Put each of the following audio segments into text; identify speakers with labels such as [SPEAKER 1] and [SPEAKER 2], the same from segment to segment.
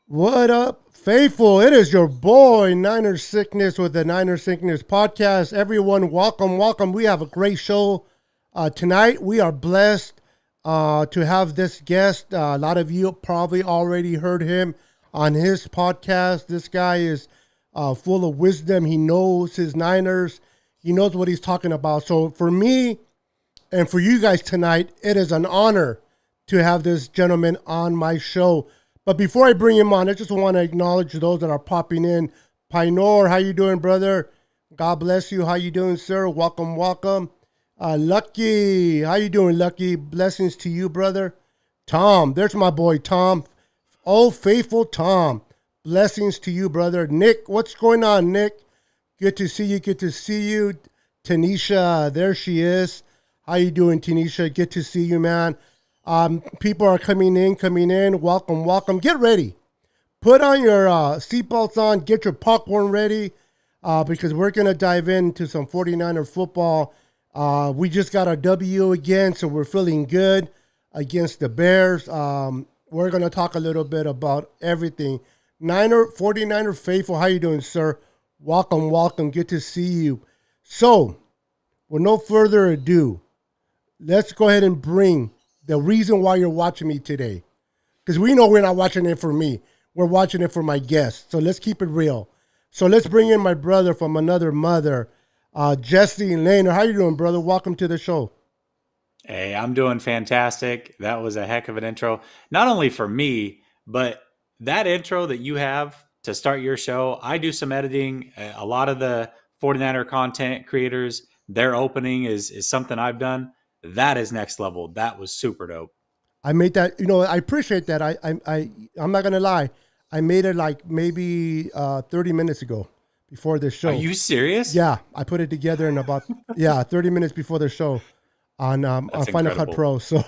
[SPEAKER 1] What up, faithful? It is your boy, Niner Sickness, with the Niner Sickness podcast. Everyone, welcome, welcome. We have a great show tonight. We are blessed to have this guest. A lot of you probably already heard him on his podcast. This guy is full of wisdom. He knows his Niners. He knows what he's talking about. So for me and for you guys tonight, it is an honor to have this gentleman on my show. But before I bring him on, I just want to acknowledge those that are popping in. Pinor, how you doing, brother? God bless you. How you doing, sir? Welcome, welcome. Lucky, how you doing, Lucky? Blessings to you, brother. Tom, there's my boy, Tom. Oh, faithful Tom. Blessings to you, brother. Nick, what's going on, Nick? Good to see you. Good to see you. Tanisha, there she is. How you doing, Tanisha? Good to see you, man. People are coming in. Welcome, welcome. Get ready. Put on your seatbelts on. Get your popcorn ready because we're going to dive into some 49er football. We just got a W again, so we're feeling good against the Bears. We're going to talk a little bit about everything. 49er faithful, how you doing, sir? Welcome, welcome. Good to see you. So, with no further ado, let's go ahead and bring the reason why you're watching me today. Because we know we're not watching it for me. We're watching it for my guests. So let's keep it real. So let's bring in my brother from another mother, Jessie Naylor. How you doing, brother? Welcome to the show.
[SPEAKER 2] Hey, I'm doing fantastic. That was a heck of an intro. Not only for me, but that intro that you have to start your show, I do some editing. A lot of the 49er content creators, their opening is something I've done. That is next level. That was super dope.
[SPEAKER 1] I made that, I appreciate that. I'm not going to lie. I made it like maybe 30 minutes ago before this show.
[SPEAKER 2] Are you serious?
[SPEAKER 1] Yeah. I put it together in about, 30 minutes before the show on Final Cut Pro. So,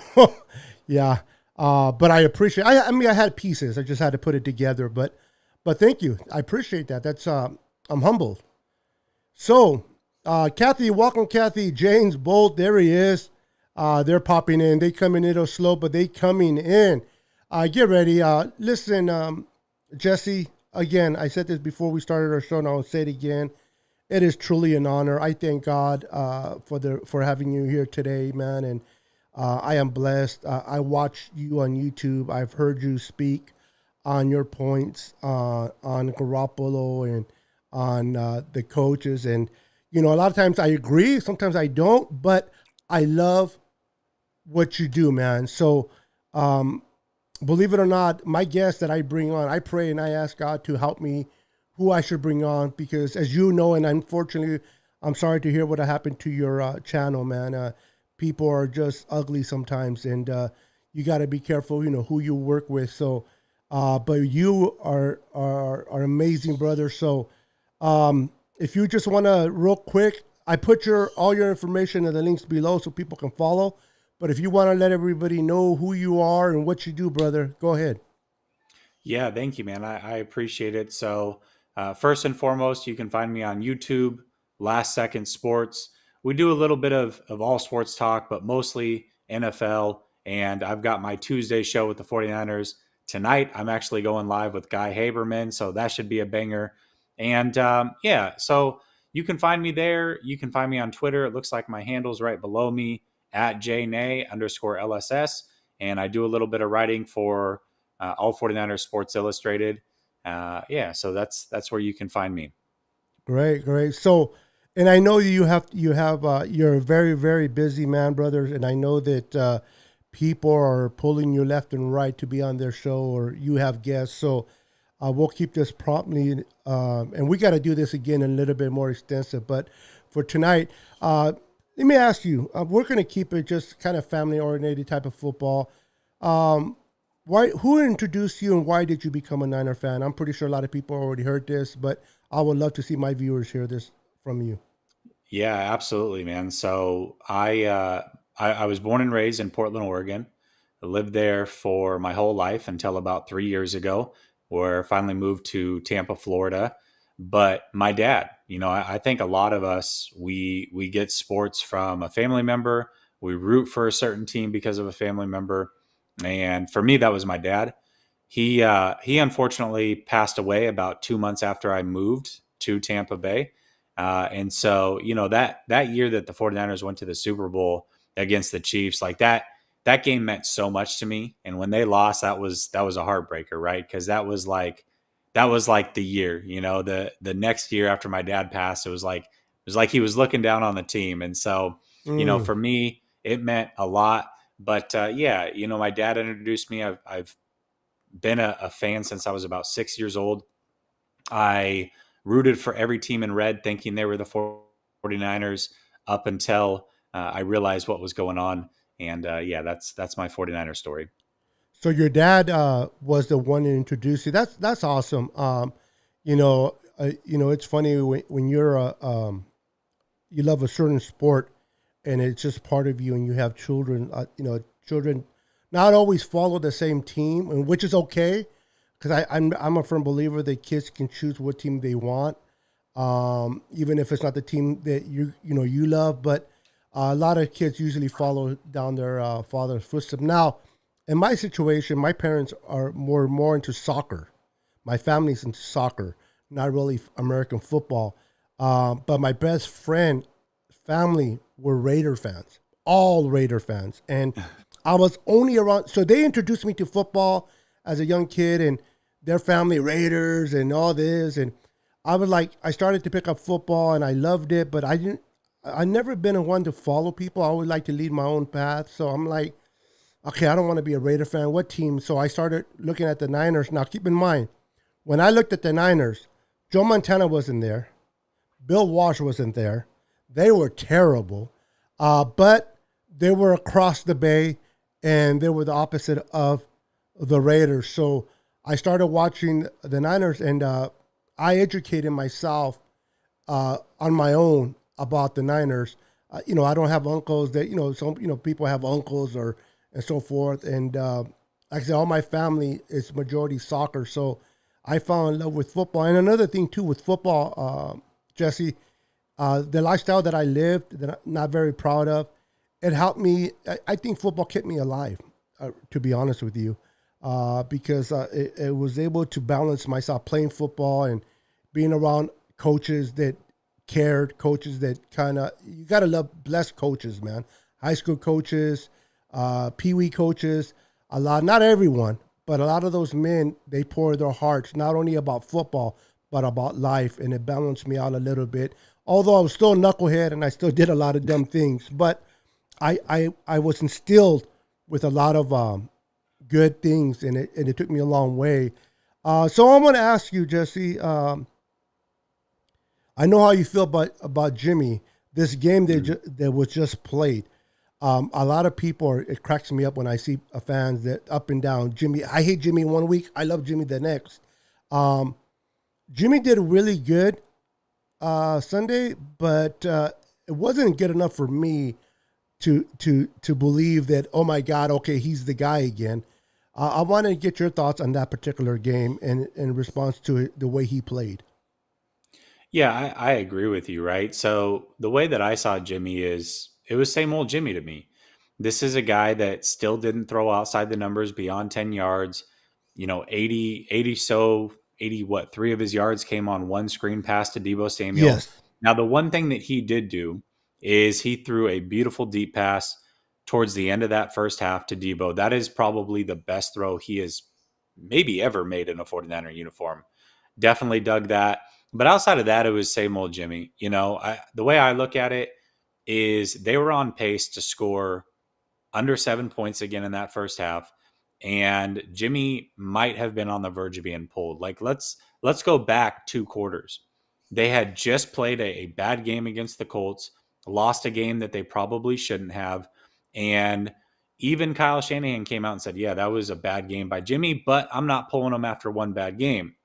[SPEAKER 1] yeah. But I appreciate, I had pieces. I just had to put it together. But thank you. I appreciate that. That's, I'm humbled. So, Kathy, welcome, Kathy. James Bolt, there he is. They're popping in. They come in a little slow, but they coming in. Get ready. Listen, Jessie, again, I said this before we started our show, and I'll say it again. It is truly an honor. I thank God for having you here today, man. And I am blessed. I watch you on YouTube. I've heard you speak on your points on Garoppolo and on the coaches. And, a lot of times I agree. Sometimes I don't. But I love what you do, man. So, believe it or not, my guests that I bring on, I pray and I ask God to help me who I should bring on because, as you know, and unfortunately, I'm sorry to hear what happened to your channel, man. People are just ugly sometimes, and you got to be careful, who you work with. So, but you are amazing, brother. So, if you just want to real quick, I put all your information in the links below so people can follow. But if you want to let everybody know who you are and what you do, brother, go ahead.
[SPEAKER 2] Yeah, thank you, man. I appreciate it. So, first and foremost, you can find me on YouTube, Last Second Sports. We do a little bit of all sports talk, but mostly NFL. And I've got my Tuesday show with the 49ers. Tonight, I'm actually going live with Guy Haberman. So that should be a banger. And yeah, so you can find me there. You can find me on Twitter. It looks like my handle's right below me at JNay_LSS. And I do a little bit of writing for all 49ers Sports Illustrated. Yeah, so that's where you can find me.
[SPEAKER 1] Great, great. So, and I know you're a very, very busy man, brothers, and I know that people are pulling you left and right to be on their show, or you have guests. So, we'll keep this promptly, and we got to do this again a little bit more extensive. But for tonight, let me ask you: we're going to keep it just kind of family-oriented type of football. Why? Who introduced you, and why did you become a Niner fan? I'm pretty sure a lot of people already heard this, but I would love to see my viewers hear this from you.
[SPEAKER 2] Yeah, absolutely, man. So I was born and raised in Portland, Oregon. I lived there for my whole life until about 3 years ago, where I finally moved to Tampa, Florida. But my dad, I think a lot of us we get sports from a family member. We root for a certain team because of a family member, and for me, that was my dad. He unfortunately passed away about 2 months after I moved to Tampa Bay. And so, that year that the 49ers went to the Super Bowl against the Chiefs, like that game meant so much to me. And when they lost, that was a heartbreaker, right? Because that was like the year, the next year after my dad passed, it was like he was looking down on the team. And so,
[SPEAKER 1] Mm.
[SPEAKER 2] for me, it meant a lot. But yeah, my dad introduced me. I've been a fan since I was about 6 years old. I rooted for every team in red, thinking they were the 49ers up until I realized what was going on. And yeah, that's my 49er story.
[SPEAKER 1] So your dad was the one that introduced you. That's awesome. It's funny when you love a certain sport, and it's just part of you, and you have children. Children not always follow the same team, and which is okay, because I'm a firm believer that kids can choose what team they want, even if it's not the team that you love. But a lot of kids usually follow down their father's footsteps. Now, in my situation, my parents are more into soccer. My family's into soccer, not really American football. But my best friend family were Raider fans, all Raider fans, and I was only around. So they introduced me to football as a young kid, and their family Raiders and all this, and I was like, I started to pick up football, and I loved it, but I didn't. I never been a one to follow people. I always like to lead my own path. So I'm like, okay, I don't want to be a Raider fan. What team? So I started looking at the Niners. Now, keep in mind, when I looked at the Niners, Joe Montana wasn't there. Bill Walsh wasn't there. They were terrible, but they were across the bay, and they were the opposite of the Raiders. So I started watching the Niners, and I educated myself on my own about the Niners. I don't have uncles that some people have uncles or and so forth, and like I said, all my family is majority soccer. So I fell in love with football, and another thing too with football, Jesse, the lifestyle that I lived that I'm not very proud of, it helped me. I think football kept me alive, to be honest with you, because it was able to balance myself playing football and being around coaches that cared, coaches that you got to love blessed coaches, man. High school coaches, pee-wee coaches, not everyone, but a lot of those men, they pour their hearts, not only about football, but about life, and it balanced me out a little bit. Although I was still a knucklehead and I still did a lot of dumb things, but I was instilled with a lot of good things, and it took me a long way. So I'm going to ask you, Jesse. I know how you feel about Jimmy. This game that was just played. A lot of people it cracks me up when I see fans that up and down. Jimmy, I hate Jimmy one week. I love Jimmy the next. Jimmy did really good Sunday, but it wasn't good enough for me to believe that, oh my God, okay, he's the guy again. I want to get your thoughts on that particular game and in response to it, the way he played.
[SPEAKER 2] Yeah, I agree with you, right? So the way that I saw Jimmy is it was same old Jimmy to me. This is a guy that still didn't throw outside the numbers beyond 10 yards. 80 so 80 what, 3 of his yards came on one screen pass to Debo Samuel.
[SPEAKER 1] Yes.
[SPEAKER 2] Now the one thing that he did do is he threw a beautiful deep pass towards the end of that first half to Debo. That is probably the best throw he has maybe ever made in a 49er uniform. Definitely dug that. But outside of that, it was same old Jimmy. The way I look at it is they were on pace to score under 7 points again in that first half, and Jimmy might have been on the verge of being pulled. Like let's go back 2 quarters. They had just played a bad game against the Colts, lost a game that they probably shouldn't have, and even Kyle Shanahan came out and said, "Yeah, that was a bad game by Jimmy, but I'm not pulling him after one bad game."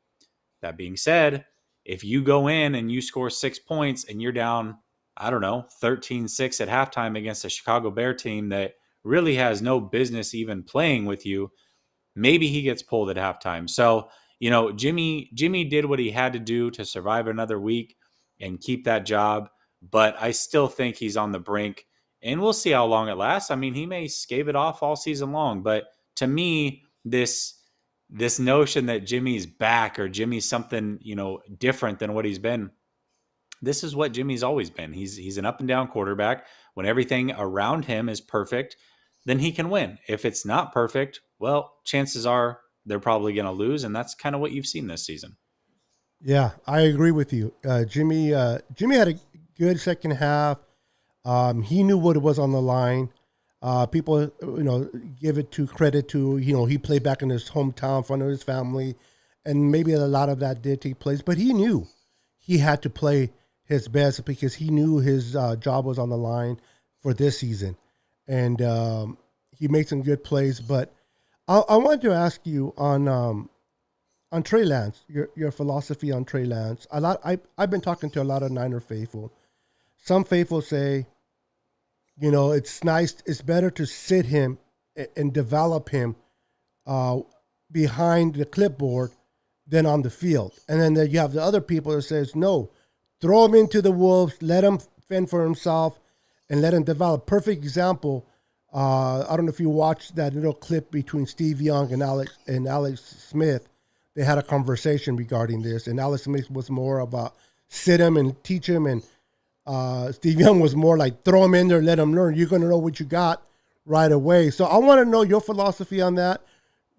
[SPEAKER 2] That being said, if you go in and you score 6 points and you're down, I don't know, 13-6 at halftime against a Chicago Bear team that really has no business even playing with you, maybe he gets pulled at halftime. So, Jimmy did what he had to do to survive another week and keep that job, but I still think he's on the brink, and we'll see how long it lasts. I mean, he may scave it off all season long, but to me, this notion that Jimmy's back or Jimmy's something, different than what he's been, this is what Jimmy's always been. He's an up and down quarterback. When everything around him is perfect, then he can win. If it's not perfect, well, chances are they're probably going to lose, and that's kind of what you've seen this season.
[SPEAKER 1] Yeah, I agree with you. Jimmy had a good second half. He knew what was on the line. People, give it to credit to, he played back in his hometown in front of his family, and maybe a lot of that did take place. But he knew he had to play his best because he knew his job was on the line for this season, and he made some good plays. But I wanted to ask you on Trey Lance, your philosophy on Trey Lance. I've been talking to a lot of Niner faithful. Some faithful say, it's nice. It's better to sit him and develop him uh, behind the clipboard than on the field. And then you have the other people that says, no, throw him into the wolves, let him fend for himself, and let him develop. Perfect example. I don't know if you watched that little clip between Steve Young and Alex Smith. They had a conversation regarding this, and Alex Smith was more about sit him and teach him, and Steve Young was more like throw him in there, let him learn. You're going to know what you got right away. So I want to know your philosophy on that.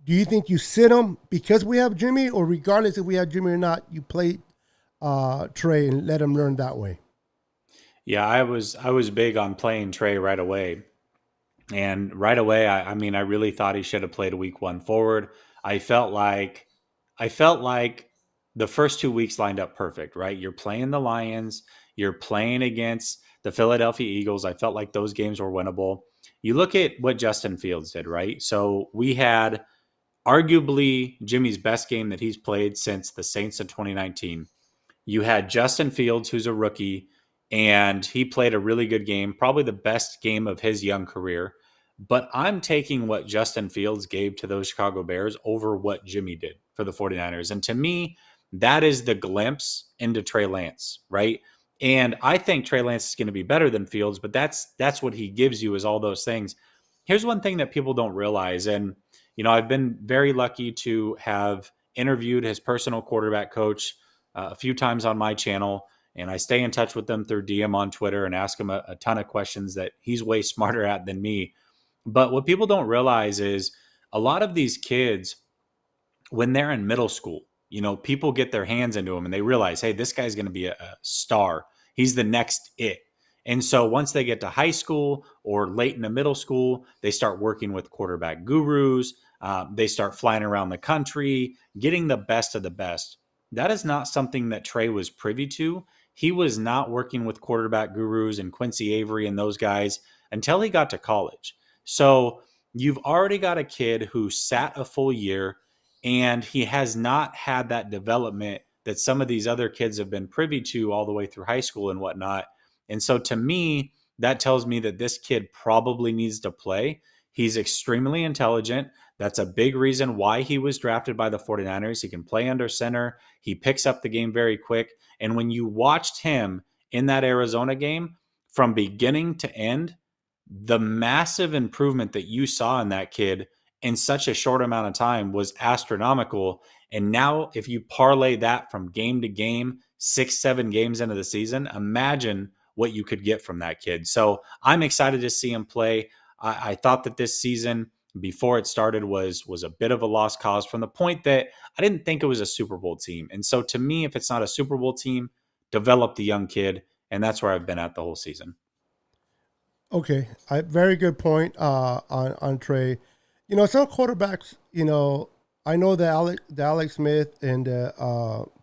[SPEAKER 1] Do you think you sit him because we have Jimmy, or regardless if we have Jimmy or not, you play Trey and let him learn that way?
[SPEAKER 2] Yeah, I was big on playing Trey right away. And right away, I mean, I really thought he should have played week one forward. I felt like I felt like the first 2 weeks lined up perfect, right? You're playing the Lions, you're playing against the Philadelphia Eagles. I felt like those games were winnable. You look at what Justin Fields did, right? So we had arguably Jimmy's best game that he's played since the Saints of 2019. You had Justin Fields, who's a rookie, and he played a really good game, probably the best game of his young career. But I'm taking what Justin Fields gave to those Chicago Bears over what Jimmy did for the 49ers. And to me, that is the glimpse into Trey Lance, right? And I think Trey Lance is going to be better than Fields, but that's what he gives you is all those things. Here's one thing that people don't realize, and I've been very lucky to have interviewed his personal quarterback coach a few times on my channel, and I stay in touch with them through DM on Twitter and ask him a ton of questions that he's way smarter at than me. But what people don't realize is a lot of these kids, when they're in middle school, people get their hands into them and they realize, hey, this guy's going to be a star. He's the next it. And so once they get to high school or late in the middle school, they start working with quarterback gurus. They start flying around the country, getting the best of the best. That is not something that Trey was privy to. He was not working with quarterback gurus and Quincy Avery and those guys until he got to college. So you've already got a kid who sat a full year and he has not had that development that some of these other kids have been privy to all the way through high school and whatnot. And so to me, that tells me that this kid probably needs to play. He's extremely intelligent. That's a big reason why he was drafted by the 49ers. He can play under center. He picks up the game very quick. And when you watched him in that Arizona game, from beginning to end, the massive improvement that you saw in that kid in such a short amount of time was astronomical. And now, if you parlay that from game to game, 6, 7 games into the season, imagine what you could get from that kid. So I'm excited to see him play. I thought that this season, before it started, was a bit of a lost cause from the point that I didn't think it was a Super Bowl team. And so to me, if it's not a Super Bowl team, develop the young kid. And that's where I've been at the whole season.
[SPEAKER 1] Okay, very good point on Trey. Some quarterbacks. I know the Alex Smith and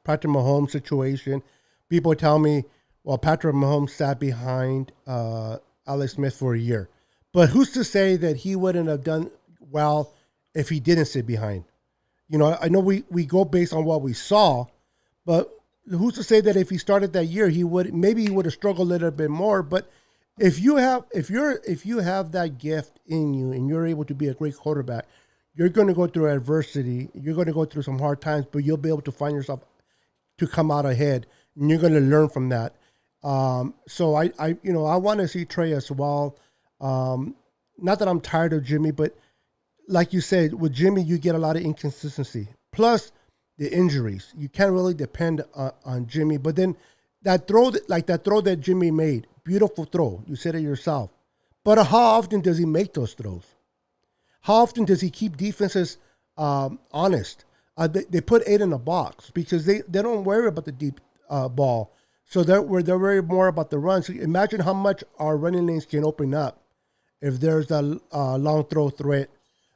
[SPEAKER 1] Patrick Mahomes situation. People tell me, well, Patrick Mahomes sat behind Alex Smith for a year, but who's to say that he wouldn't have done well if he didn't sit behind? I know we go based on what we saw, but who's to say that if he started that year, he would have struggled a little bit more, but if you have that gift in you and you're able to be a great quarterback, you're going to go through adversity. You're going to go through some hard times, but you'll be able to find yourself to come out ahead, and you're going to learn from that. So I want to see Trey as well. Not that I'm tired of Jimmy, but like you said, with Jimmy, you get a lot of inconsistency. Plus the injuries. You can't really depend on Jimmy. But then that throw that Jimmy made, beautiful throw. You said it yourself. But how often does he make those throws? How often does he keep defenses honest? They put 8 in the box because they don't worry about the deep ball. So they're worried more about the run. So imagine how much our running lanes can open up if there's a long throw threat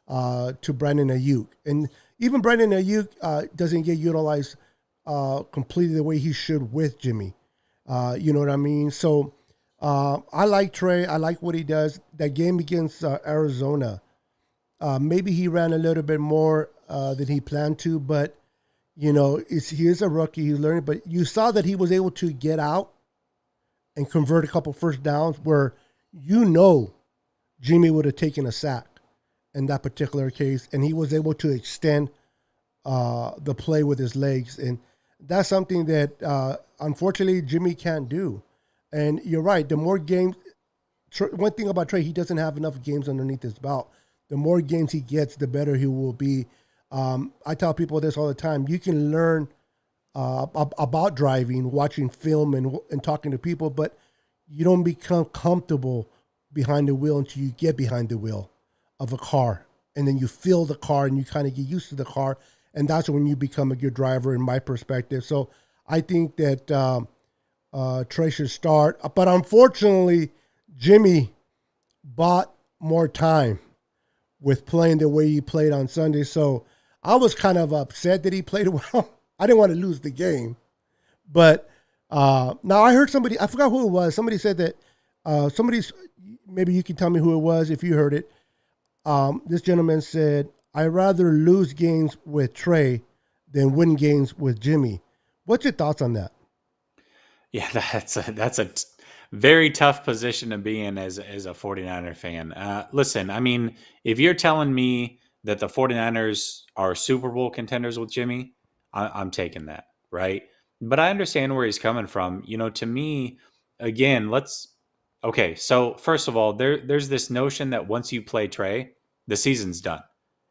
[SPEAKER 1] to Brandon Ayuk. And even Brandon Ayuk doesn't get utilized completely the way he should with Jimmy. You know what I mean? So I like Trey. I like what he does. That game against Arizona, maybe he ran a little bit more than he planned to, but he is a rookie. He's learning, but you saw that he was able to get out and convert a couple first downs where Jimmy would have taken a sack in that particular case, and he was able to extend the play with his legs, and that's something that unfortunately Jimmy can't do. And you're right. The more games, one thing about Trey, he doesn't have enough games underneath his belt. The more games he gets, the better he will be. I tell people this all the time. You can learn about driving, watching film and talking to people, but you don't become comfortable behind the wheel until you get behind the wheel of a car. And then you feel the car and you kind of get used to the car. And that's when you become a good driver, in my perspective. So I think that Trey should start. But unfortunately, Jimmy bought more time with playing the way he played on Sunday. So I was kind of upset that he played well. I didn't want to lose the game. But now I heard somebody, I forgot who it was. Somebody said that maybe you can tell me who it was if you heard it. This gentleman said, I'd rather lose games with Trey than win games with Jimmy. What's your thoughts on that?
[SPEAKER 2] Yeah, that's a very tough position to be in as a 49er fan. Listen, I mean, if you're telling me that the 49ers are Super Bowl contenders with Jimmy, I'm taking that, right? But I understand where he's coming from. To me, again, okay, so first of all, there's this notion that once you play Trey, the season's done.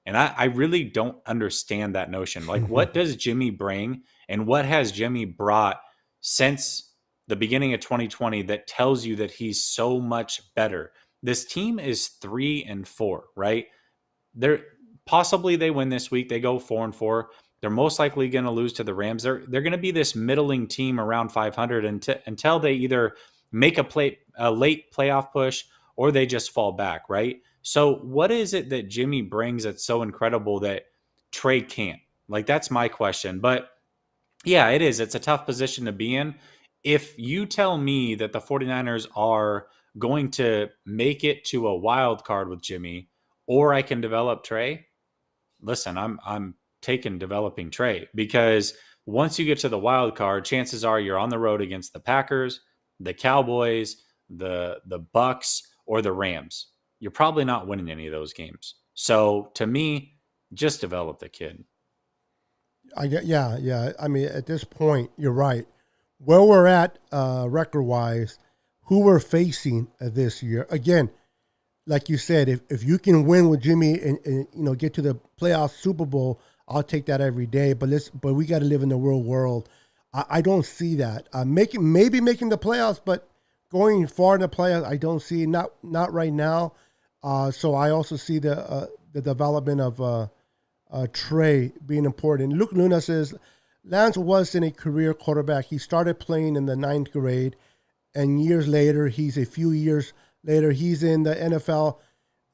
[SPEAKER 2] And I really don't understand that notion. Like, what does Jimmy bring and what has Jimmy brought since the beginning of 2020 that tells you that he's so much better? This team is 3-4, right? Possibly they win this week. They go 4-4. They're most likely going to lose to the Rams. They're going to be this middling team around 500 until they either make a late playoff push or they just fall back, right? So what is it that Jimmy brings that's so incredible that Trey can't? Like, that's my question. But yeah, it is. It's a tough position to be in. If you tell me that the 49ers are going to make it to a wild card with Jimmy, or I can develop Trey, listen, I'm taking developing Trey, because once you get to the wild card, chances are you're on the road against the Packers, the Cowboys, the Bucks, or the Rams, you're probably not winning any of those games. So to me, just develop the kid.
[SPEAKER 1] Yeah. I mean, at this point, you're right. Where we're at record wise, who we're facing this year. Again, like you said, if you can win with Jimmy and get to the playoff Super Bowl, I'll take that every day. But we got to live in the real world. I don't see that maybe making the playoffs, but going far in the playoffs, I don't see not right now. So I also see the development of Trey being important. Luke Luna says Lance wasn't a career quarterback. He started playing in the ninth grade, and years later, he's in the NFL.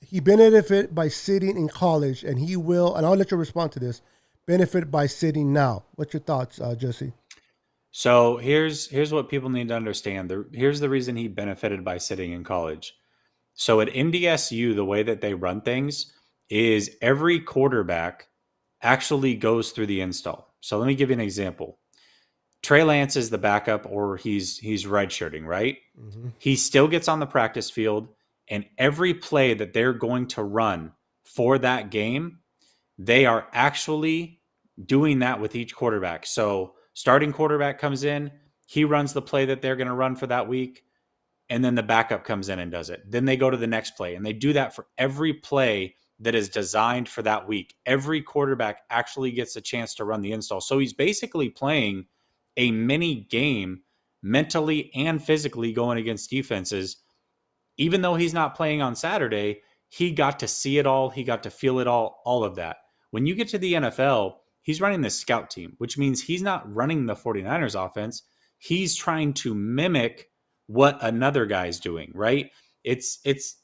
[SPEAKER 1] He benefited by sitting in college, and he will, and I'll let you respond to this, benefit by sitting now. What's your thoughts, Jesse?
[SPEAKER 2] So here's what people need to understand. Here's the reason he benefited by sitting in college. So at NDSU, the way that they run things is every quarterback actually goes through the install. So let me give you an example. Trey Lance is the backup, or he's redshirting, right?
[SPEAKER 1] Mm-hmm.
[SPEAKER 2] He still gets on the practice field, and every play that they're going to run for that game, they are actually doing that with each quarterback. So starting quarterback comes in, he runs the play that they're going to run for that week, and then the backup comes in and does it. Then they go to the next play, and they do that for every play that is designed for that week. Every quarterback actually gets a chance to run the install. So he's basically playing a mini game mentally and physically going against defenses. Even though he's not playing on Saturday, he got to see it all. He got to feel it all of that. When you get to the NFL, he's running the scout team, which means he's not running the 49ers offense. He's trying to mimic what another guy's doing, right? It's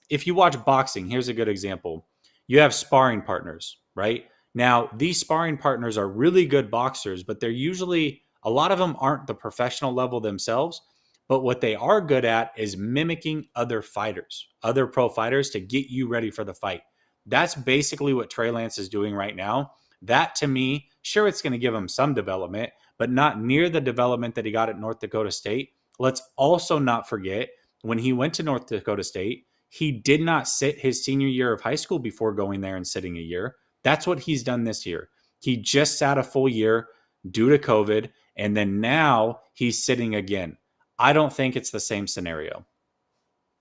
[SPEAKER 2] if you watch boxing, here's a good example. You have sparring partners, right? Now, these sparring partners are really good boxers, but they're usually, a lot of them aren't the professional level themselves. But what they are good at is mimicking other fighters, other pro fighters, to get you ready for the fight. That's basically what Trey Lance is doing right now. That, to me, sure, it's going to give him some development, but not near the development that he got at North Dakota State. Let's also not forget, when he went to North Dakota State, he did not sit his senior year of high school before going there and sitting a year. That's what he's done this year. He just sat a full year due to COVID, and then now he's sitting again. I don't think it's the same scenario.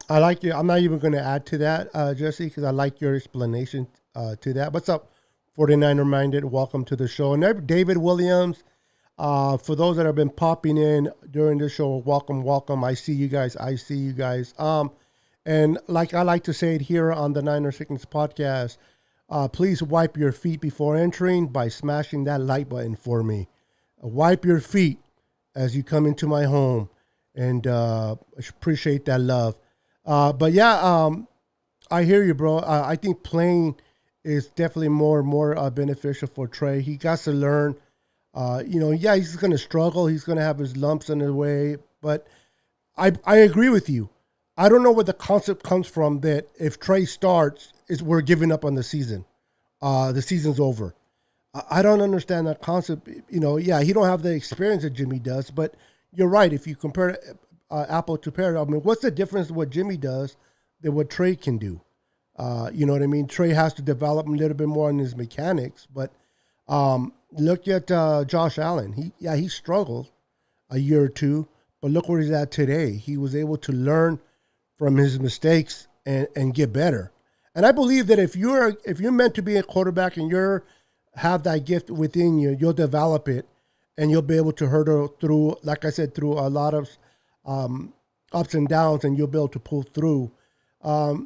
[SPEAKER 1] I like you. I'm not even going to add to that, Jesse, because I like your explanation to that. What's up, 49er Minded? Welcome to the show. And David Williams, for those that have been popping in during the show, welcome. I see you guys. And like I like to say it here on the Niner Sickness podcast, please wipe your feet before entering by smashing that like button for me. Wipe your feet as you come into my home. And I appreciate that love. But yeah, I hear you, bro. I think playing is definitely more and more beneficial for Trey. He got to learn. He's going to struggle. He's going to have his lumps in the way. But I agree with you. I don't know where the concept comes from that if Trey starts, we're giving up on the season. The season's over. I don't understand that concept. He don't have the experience that Jimmy does, but you're right. If you compare apple to pear, I mean, what's the difference what Jimmy does than what Trey can do? You know what I mean? Trey has to develop a little bit more in his mechanics, but look at Josh Allen. He struggled a year or two, but look where he's at today. He was able to learn from his mistakes and get better. And I believe that if you're meant to be a quarterback and have that gift within you, you'll develop it. And you'll be able to hurdle through, like I said, through a lot of ups and downs, and you'll be able to pull through. I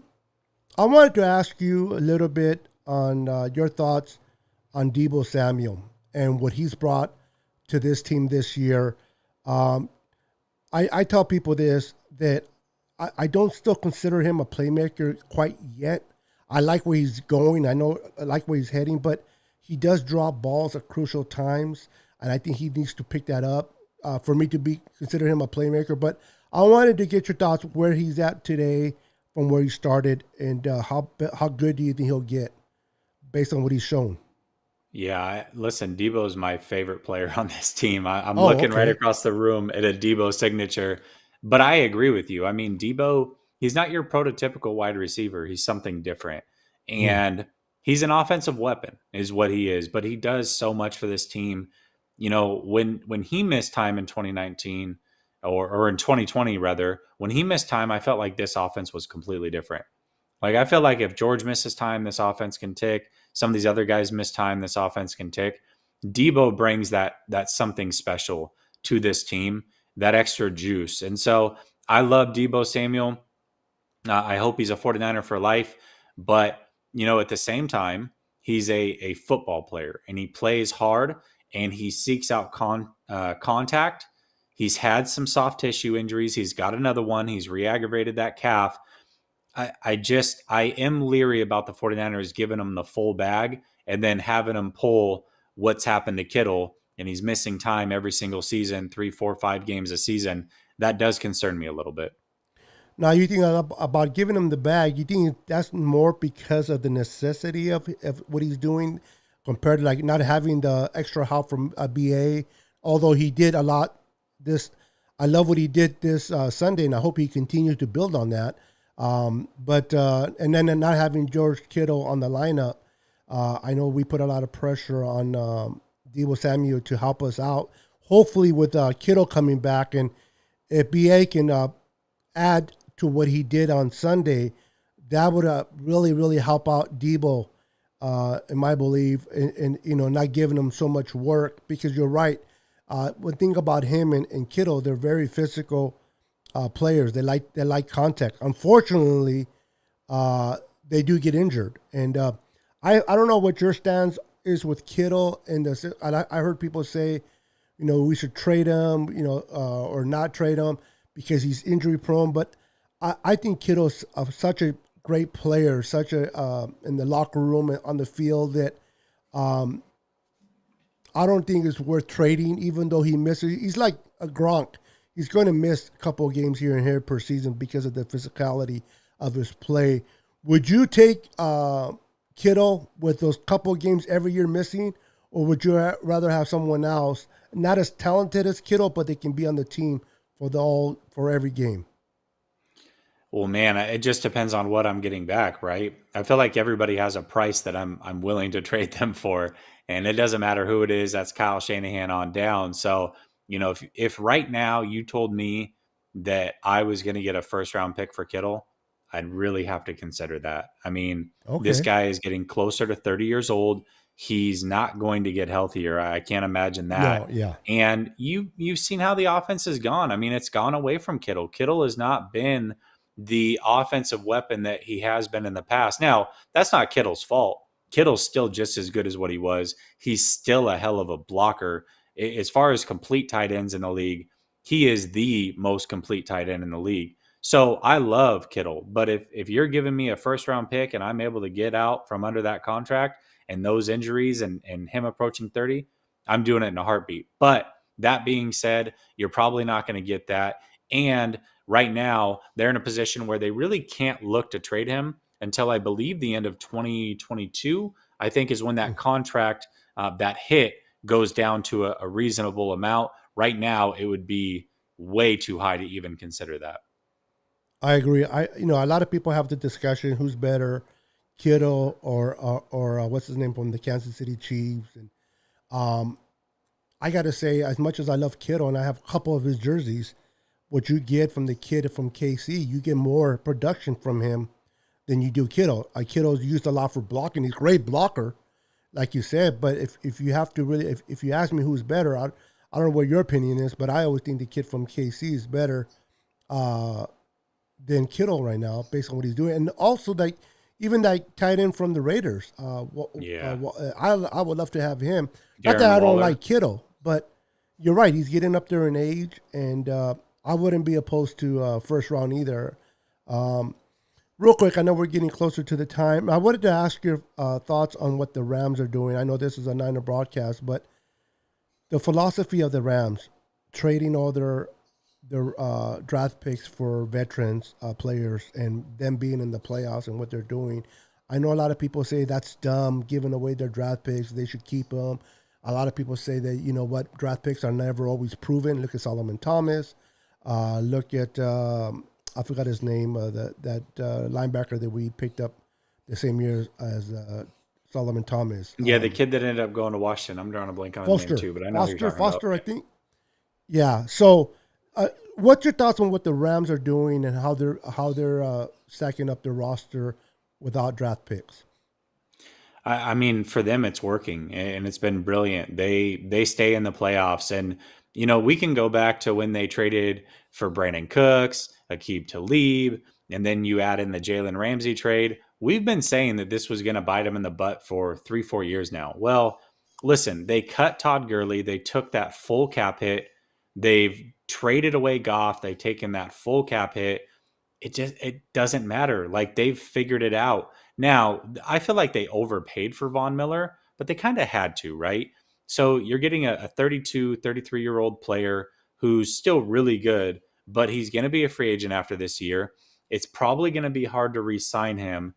[SPEAKER 1] wanted to ask you a little bit on your thoughts on Deebo Samuel and what he's brought to this team this year. I tell people this, that I don't still consider him a playmaker quite yet. I like where he's going. I like where he's heading, but he does drop balls at crucial times. And I think he needs to pick that up for me to consider him a playmaker. But I wanted to get your thoughts where he's at today from where he started, and how good do you think he'll get based on what he's shown?
[SPEAKER 2] Yeah, listen, Debo is my favorite player on this team. I'm looking right across the room at a Debo signature. But I agree with you. I mean, Debo, he's not your prototypical wide receiver. He's something different.
[SPEAKER 1] Mm.
[SPEAKER 2] And he's an offensive weapon, is what he is. But he does so much for this team. You know, when he missed time in 2019 or in 2020, rather, when he missed time, I felt like this offense was completely different. Like, I feel like if George misses time, this offense can tick. Some of these other guys miss time, this offense can tick. Debo brings that something special to this team, that extra juice. And so I love Debo Samuel. I hope he's a 49er for life. But, you know, at the same time, he's a football player and he plays hard and he seeks out contact. He's had some soft tissue injuries. He's got another one. He's re-aggravated that calf. I am leery about the 49ers giving him the full bag and then having him pull what's happened to Kittle, and he's missing time every single season, 3, 4, 5 games a season. That does concern me a little bit.
[SPEAKER 1] Now, you think about giving him the bag, you think that's more because of the necessity of what he's doing compared to like not having the extra help from a BA, although he did a lot this. I love what he did this Sunday, and I hope he continues to build on that. But and then not having George Kittle on the lineup, I know we put a lot of pressure on Debo Samuel to help us out. Hopefully, with Kittle coming back, and if BA can add to what he did on Sunday, that would really, really help out Debo, in my belief, and you know, not giving him so much work, because you're right. One thing about him and Kittle, they're very physical players. They like contact. Unfortunately, they do get injured, and I don't know what your stance is with Kittle. And I heard people say, you know, we should trade him, you know, or not trade him because he's injury prone. But I think Kittle's such a great player, such a in the locker room and on the field, that I don't think it's worth trading, even though he misses. He's like a Gronk. He's going to miss a couple of games here and here per season because of the physicality of his play. Would you take Kittle with those couple of games every year missing, or would you rather have someone else, not as talented as Kittle, but they can be on the team for every game?
[SPEAKER 2] Well, man, it just depends on what I'm getting back, right? I feel like everybody has a price that I'm willing to trade them for, and it doesn't matter who it is. That's Kyle Shanahan on down. So, you know, if right now you told me that I was going to get a first round pick for Kittle, I'd really have to consider that. I mean, this
[SPEAKER 1] Okay.
[SPEAKER 2] guy is getting closer to 30 years old. He's not going to get healthier. I can't imagine
[SPEAKER 1] No,
[SPEAKER 2] that.
[SPEAKER 1] yeah.
[SPEAKER 2] And you've seen how the offense has gone. I mean, it's gone away from Kittle. Kittle has not been the offensive weapon that he has been in the past. Now, that's not Kittle's fault. Kittle's still just as good as what he was. He's still a hell of a blocker. As far as complete tight ends in the league, he is the most complete tight end in the league. So I love Kittle. But if you're giving me a first round pick and I'm able to get out from under that contract and those injuries and him approaching 30, I'm doing it in a heartbeat. But that being said, you're probably not going to get that. And right now, they're in a position where they really can't look to trade him until I believe the end of 2022, I think, is when that contract, that hit, goes down to a reasonable amount. Right now, it would be way too high to even consider that.
[SPEAKER 1] I agree. A lot of people have the discussion who's better, Kittle or what's his name from the Kansas City Chiefs. And um, I got to say, as much as I love Kittle and I have a couple of his jerseys, what you get from the kid from KC, you get more production from him than you do Kittle. Kittle's used a lot for blocking. He's a great blocker, like you said. But if you have to really, if you ask me who's better, I don't know what your opinion is, but I always think the kid from KC is better than Kittle right now, based on what he's doing. And also, like, even like tight end from the Raiders.
[SPEAKER 2] Yeah.
[SPEAKER 1] I would love to have him. Not that
[SPEAKER 2] Darren
[SPEAKER 1] I don't
[SPEAKER 2] Waller.
[SPEAKER 1] like Kittle, but you're right. He's getting up there in age, and I wouldn't be opposed to first round either. Real quick, I know we're getting closer to the time. I wanted to ask your thoughts on what the Rams are doing. I know this is a Niner broadcast, but the philosophy of the Rams, trading all their draft picks for veterans players and them being in the playoffs and what they're doing. I know a lot of people say that's dumb, giving away their draft picks. They should keep them. A lot of people say that, you know what, draft picks are never always proven. Look at Solomon Thomas. Look at I forgot his name. That linebacker that we picked up the same year as Solomon Thomas.
[SPEAKER 2] Yeah, the kid that ended up going to Washington. I'm drawing a blank on his name
[SPEAKER 1] Foster,
[SPEAKER 2] too, but I know who you're
[SPEAKER 1] Foster,
[SPEAKER 2] talking about.
[SPEAKER 1] Foster. I think. Yeah. So, what's your thoughts on what the Rams are doing and how they're stacking up their roster without draft picks?
[SPEAKER 2] I mean, for them, it's working and it's been brilliant. They stay in the playoffs, and we can go back to when they traded for Brandon Cooks, Aqib Talib, and then you add in the Jalen Ramsey trade. We've been saying that this was going to bite them in the butt for 3-4 years now. Well, listen, they cut Todd Gurley. They took that full cap hit. They've traded away Goff. They've taken that full cap hit. It doesn't matter. Like, they've figured it out. Now, I feel like they overpaid for Von Miller, but they kind of had to, right? So you're getting a 32, 33-year-old player who's still really good, but he's going to be a free agent after this year. It's probably going to be hard to re-sign him.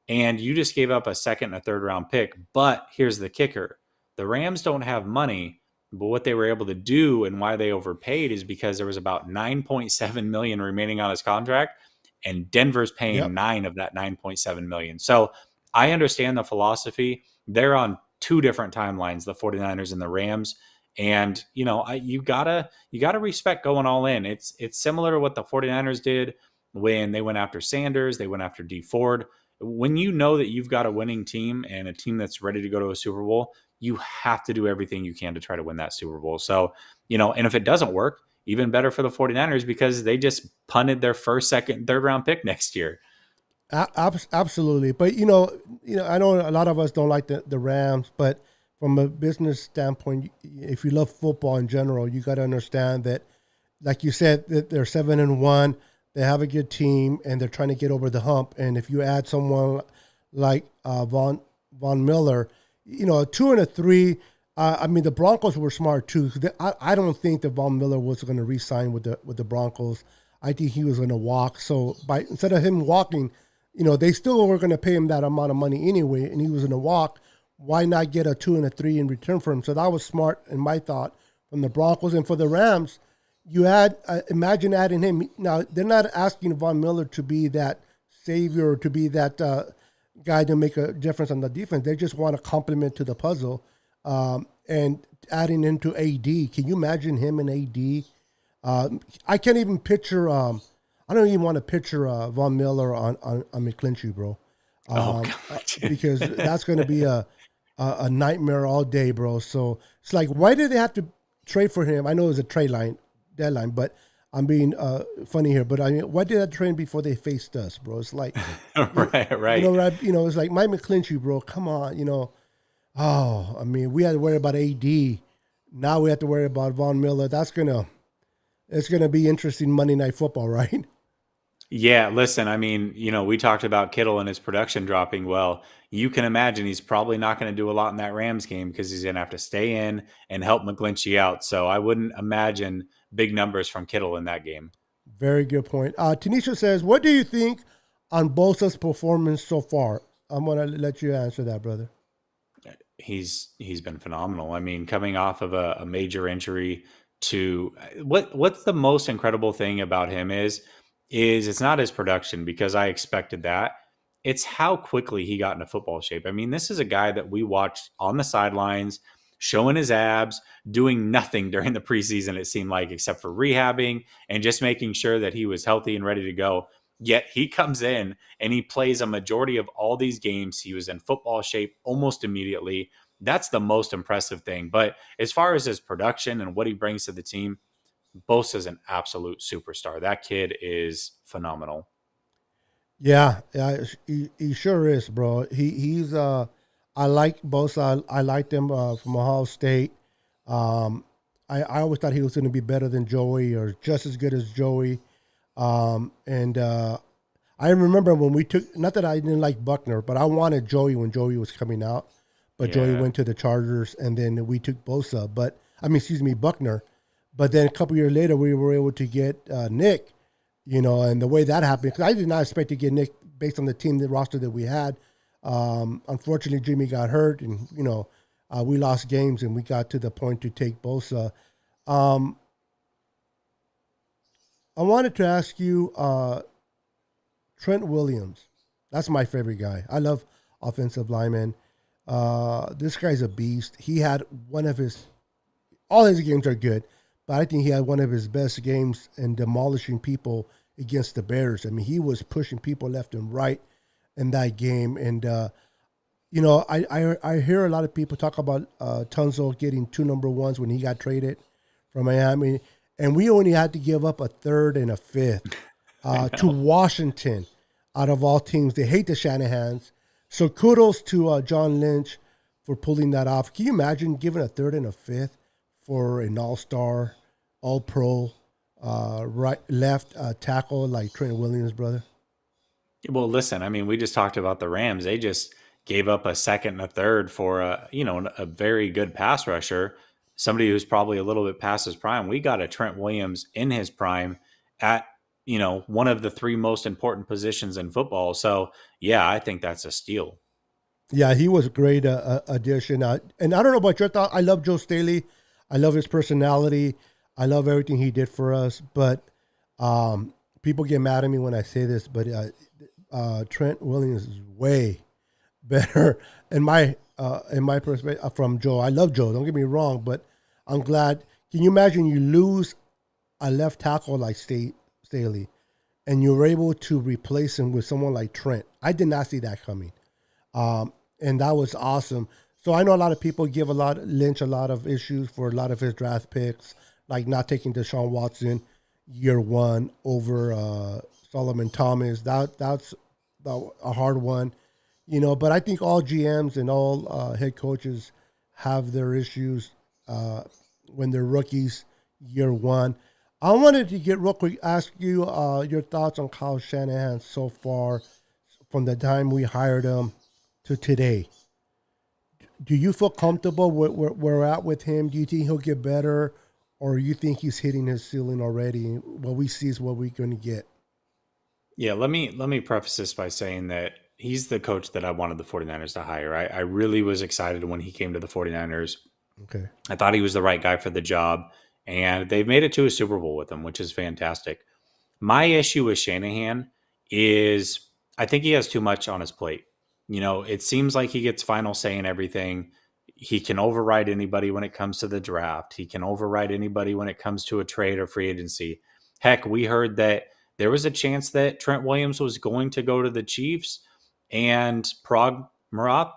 [SPEAKER 2] And you just gave up a second and a third round pick. But here's the kicker. The Rams don't have money, but what they were able to do and why they overpaid is because there was about 9.7 million remaining on his contract, and Denver's paying
[SPEAKER 1] Yep.
[SPEAKER 2] 9 of that 9.7 million. So I understand the philosophy. They're on two different timelines, the 49ers and the Rams. And you gotta respect going all in. It's similar to what the 49ers did when they went after Sanders, they went after D Ford. When you know that you've got a winning team and a team that's ready to go to a Super Bowl, you have to do everything you can to try to win that Super Bowl. So, and if it doesn't work, even better for the 49ers because they just punted their first, second, third round pick next year.
[SPEAKER 1] Absolutely, but I know a lot of us don't like the Rams, but from a business standpoint, if you love football in general, you got to understand that, like you said, that they're 7-1, they have a good team, and they're trying to get over the hump. And if you add someone like Von Miller, a 2 and a 3. I mean, the Broncos were smart too. I don't think that Von Miller was going to re-sign with the Broncos. I think he was going to walk. So instead of him walking, they still were going to pay him that amount of money anyway, and he was going to walk. Why not get a 2 and a 3 in return for him? So that was smart in my thought from the Broncos. And for the Rams, you imagine adding him. Now, they're not asking Von Miller to be that savior or to be that guy to make a difference on the defense. They just want a complement to the puzzle. And adding into AD, can you imagine him and AD? I can't even picture. I don't even want to picture Von Miller on McClinchy, bro. Because that's going to be a nightmare all day, bro. So it's like, why did they have to trade for him? I know it was a deadline, but I'm being funny here. But I mean, why did that trade before they faced us, bro? It's like,
[SPEAKER 2] right.
[SPEAKER 1] It's like Mike McClinchy, bro. Come on, Oh, I mean, we had to worry about AD. Now we have to worry about Von Miller. It's gonna be interesting Monday Night Football, right?
[SPEAKER 2] Yeah, listen, I mean, we talked about Kittle and his production dropping. Well, you can imagine he's probably not going to do a lot in that Rams game because he's going to have to stay in and help McGlinchey out. So I wouldn't imagine big numbers from Kittle in that game.
[SPEAKER 1] Very good point. Tanisha says, "What do you think on Bosa's performance so far?" I'm gonna let you answer that, brother.
[SPEAKER 2] He's been phenomenal. I mean, coming off of a major injury to what's the most incredible thing about him is it's not his production because I expected that. It's how quickly he got into football shape. I mean, this is a guy that we watched on the sidelines, showing his abs, doing nothing during the preseason, it seemed like, except for rehabbing and just making sure that he was healthy and ready to go. Yet he comes in and he plays a majority of all these games. He was in football shape almost immediately. That's the most impressive thing. But as far as his production and what he brings to the team, Bosa's an absolute superstar. That kid is phenomenal.
[SPEAKER 1] Yeah, he sure is, bro. He's I like Bosa. I liked him from Ohio State. I always thought he was going to be better than Joey or just as good as Joey. And I remember when we took, not that I didn't like Buckner, but I wanted Joey when Joey was coming out. But Joey went to the Chargers, and then we took Bosa. Buckner. But then a couple years later, we were able to get Nick, and the way that happened, because I did not expect to get Nick based on the roster that we had. Unfortunately, Jimmy got hurt, and, we lost games, and we got to the point to take Bosa. I wanted to ask you, Trent Williams. That's my favorite guy. I love offensive linemen. This guy's a beast. He had one of his all his games are good, but I think he had one of his best games in demolishing people against the Bears. I mean, he was pushing people left and right in that game. And I hear a lot of people talk about Tunzel getting two number ones when he got traded from Miami, and we only had to give up a third and a fifth to Washington. Out of all teams, they hate the Shanahans. So kudos to John Lynch for pulling that off. Can you imagine giving a third and a fifth for an all-star, all-pro, right left tackle like Trent Williams, brother?
[SPEAKER 2] Well, listen, I mean, we just talked about the Rams. They just gave up a second and a third for a very good pass rusher, somebody who's probably a little bit past his prime. We got a Trent Williams in his prime at one of the three most important positions in football. So yeah, I think that's a steal.
[SPEAKER 1] Yeah, he was a great addition. And I don't know about your thought. I love Joe Staley. I love his personality. I love everything he did for us. But people get mad at me when I say this, but Trent Williams is way better in my perspective from Joe. I love Joe. Don't get me wrong, but I'm glad. Can you imagine you lose a left tackle like Staley, and you were able to replace him with someone like Trent? I did not see that coming, and that was awesome. So I know a lot of people give Lynch a lot of issues for a lot of his draft picks, like not taking Deshaun Watson year one over Solomon Thomas. That's a hard one, But I think all GMs and all head coaches have their issues when they're rookies year one. I wanted to get real quick, ask you your thoughts on Kyle Shanahan so far from the time we hired him to today. Do you feel comfortable where we're at with him? Do you think he'll get better, or you think he's hitting his ceiling already? What we see is what we're going to get.
[SPEAKER 2] Yeah, let me preface this by saying that he's the coach that I wanted the 49ers to hire. I really was excited when he came to the 49ers.
[SPEAKER 1] Okay.
[SPEAKER 2] I thought he was the right guy for the job, and they've made it to a Super Bowl with him, which is fantastic. My issue with Shanahan is I think he has too much on his plate. It seems like he gets final say in everything. He can override anybody when it comes to the draft. He can override anybody when it comes to a trade or free agency. Heck, we heard that there was a chance that Trent Williams was going to go to the Chiefs, and Marate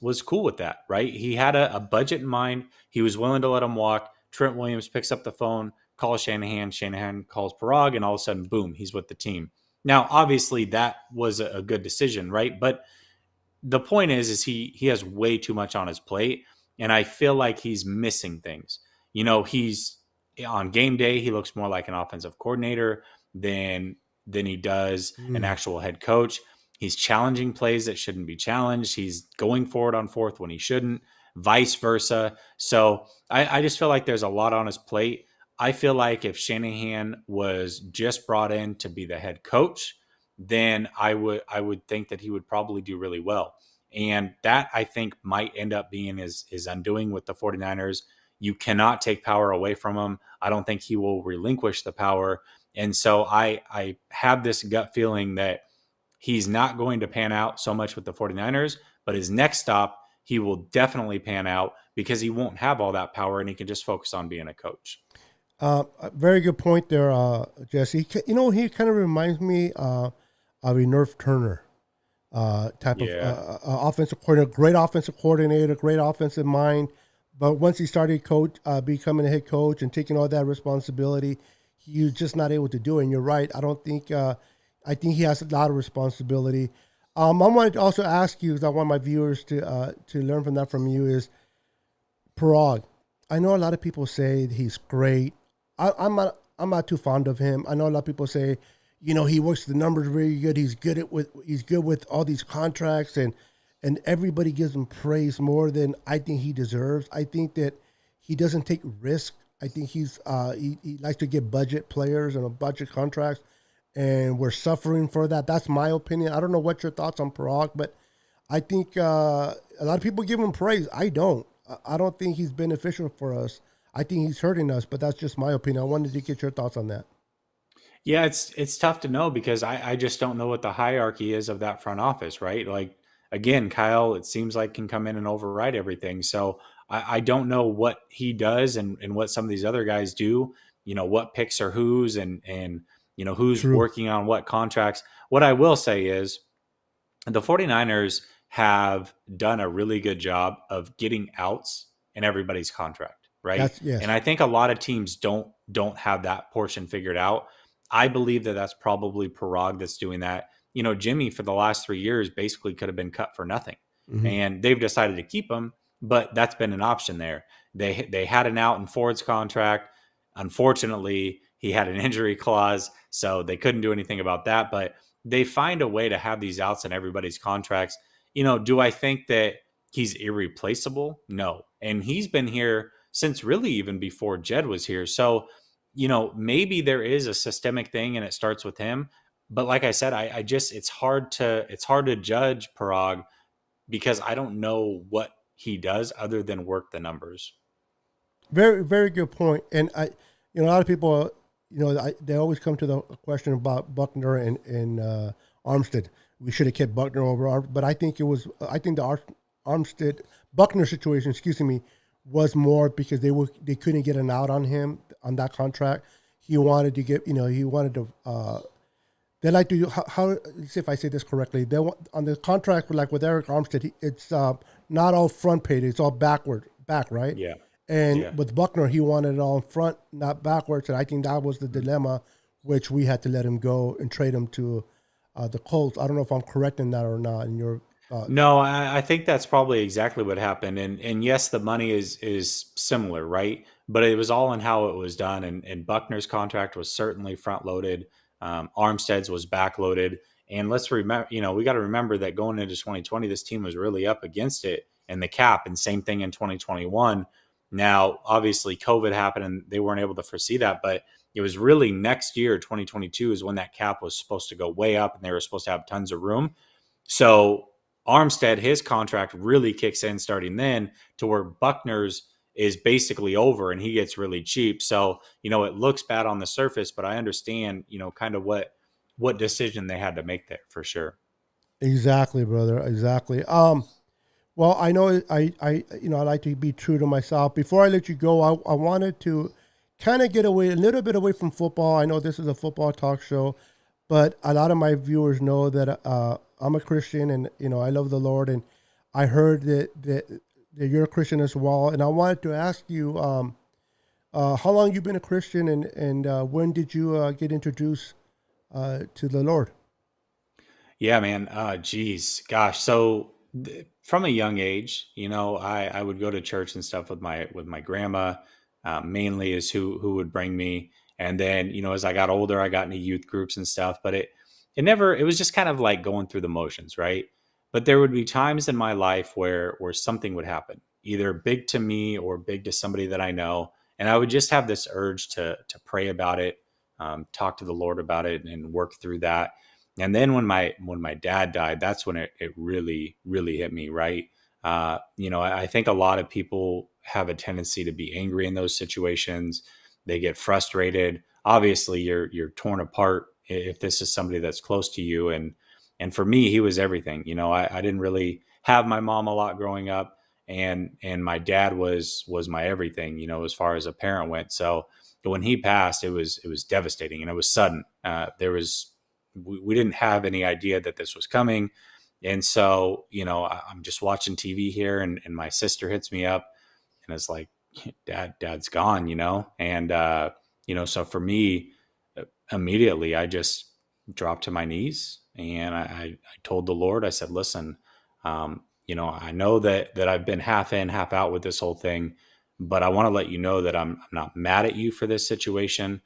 [SPEAKER 2] was cool with that, right? He had a budget in mind. He was willing to let him walk. Trent Williams picks up the phone, calls Shanahan. Shanahan calls Parag, and all of a sudden, boom, he's with the team. Now, obviously, that was a good decision, right? But the point is he has way too much on his plate, and I feel like he's missing things. He's on game day, he looks more like an offensive coordinator than he does an actual head coach. He's challenging plays that shouldn't be challenged. He's going forward on fourth when he shouldn't, vice versa. So I just feel like there's a lot on his plate. I feel like if Shanahan was just brought in to be the head coach, then I would think that he would probably do really well. And that, I think, might end up being his undoing with the 49ers. You cannot take power away from him. I don't think he will relinquish the power. And so I have this gut feeling that he's not going to pan out so much with the 49ers, but his next stop, he will definitely pan out because he won't have all that power and he can just focus on being a coach.
[SPEAKER 1] Very good point there, Jesse. He kind of reminds me of a Nerf Turner type of offensive coordinator, great offensive coordinator, great offensive mind. But once he started becoming a head coach and taking all that responsibility, he was just not able to do it. And you're right. I think he has a lot of responsibility. I wanted to also ask you, because I want my viewers to learn from that from you, is Parag. I know a lot of people say he's great. I'm not too fond of him. I know a lot of people say, he works the numbers really good. He's good with all these contracts, and everybody gives him praise more than I think he deserves. I think that he doesn't take risk. I think he likes to get budget players and a budget contracts, and we're suffering for that. That's my opinion. I don't know what your thoughts on Parag, but I think a lot of people give him praise. I don't. I don't think he's beneficial for us. I think he's hurting us, but that's just my opinion. I wanted to get your thoughts on that.
[SPEAKER 2] Yeah, it's tough to know because I just don't know what the hierarchy is of that front office, right? Like again, Kyle, it seems like can come in and override everything. So I don't know what he does and what some of these other guys do, what picks are whose and who's
[SPEAKER 1] True.
[SPEAKER 2] working on what contracts. What I will say is the 49ers have done a really good job of getting outs in everybody's contract, right?
[SPEAKER 1] That's
[SPEAKER 2] And
[SPEAKER 1] yes.
[SPEAKER 2] I think a lot of teams don't have that portion figured out. I believe that that's probably Parag that's doing that. Jimmy for the last 3 years basically could have been cut for nothing,
[SPEAKER 1] Hmm.
[SPEAKER 2] and they've decided to keep him. But that's been an option there. They had an out in Ford's contract. Unfortunately, he had an injury clause, so they couldn't do anything about that. But they find a way to have these outs in everybody's contracts. Do I think that he's irreplaceable? No. And he's been here since really even before Jed was here. So, maybe there is a systemic thing and it starts with him. But like I said, I just it's hard to judge Parag because I don't know what he does other than work the numbers.
[SPEAKER 1] Very, very good point. And a lot of people, they always come to the question about Buckner and Armstead. We should have kept Buckner over but I think the Armstead Buckner situation, excuse me, was more because they couldn't get an out on him on that contract. He wanted to get, he wanted to. They like to how let's see if I say this correctly. They want on the contract like with Eric Armstead, it's not all front page; it's all back, right?
[SPEAKER 2] Yeah.
[SPEAKER 1] And
[SPEAKER 2] Yeah.
[SPEAKER 1] with Buckner, he wanted it all in front, not backwards. And I think that was the dilemma, which we had to let him go and trade him to the Colts. I don't know if I'm correct in that or not. In your thoughts,
[SPEAKER 2] No, I think that's probably exactly what happened. And yes, the money is similar, right? But it was all in how it was done. And Buckner's contract was certainly front loaded. Armstead's was back loaded. And let's remember, we got to remember that going into 2020, this team was really up against it and the cap. And same thing in 2021. Now, obviously, COVID happened and they weren't able to foresee that. But it was really next year, 2022, is when that cap was supposed to go way up and they were supposed to have tons of room. So Armstead, his contract really kicks in starting then to where Buckner's is basically over and he gets really cheap. So, it looks bad on the surface, but I understand, kind of what decision they had to make there for sure.
[SPEAKER 1] exactly, brother, exactly. Well, I know I like to be true to myself. Before I let you go, I wanted to kind of get away a little bit away from football. I know this is a football talk show, but a lot of my viewers know that I'm a Christian and I love the Lord, and I heard that you're a Christian as well. And I wanted to ask you how long you've been a Christian and when did you get introduced to the Lord?
[SPEAKER 2] Yeah, man. Geez, gosh. So from a young age, I would go to church and stuff with my grandma. Mainly is who would bring me, and then as I got older, I got into youth groups and stuff. But it was just kind of like going through the motions, right? But there would be times in my life where something would happen, either big to me or big to somebody that I know, and I would just have this urge to pray about it, talk to the Lord about it, and work through that. And then when my dad died, that's when it really really hit me, right? I think a lot of people have a tendency to be angry in those situations. They get frustrated. Obviously, you're torn apart if this is somebody that's close to you. And for me, he was everything. I didn't really have my mom a lot growing up, and my dad was my everything. As far as a parent went. So when he passed, it was devastating and it was sudden. We didn't have any idea that this was coming. And so, I'm just watching TV here and my sister hits me up and it's like, dad's gone, And, so for me, immediately I just dropped to my knees and I told the Lord, I said, listen, I know that I've been half in, half out with this whole thing, but I want to let you know that I'm not mad at you for this situation.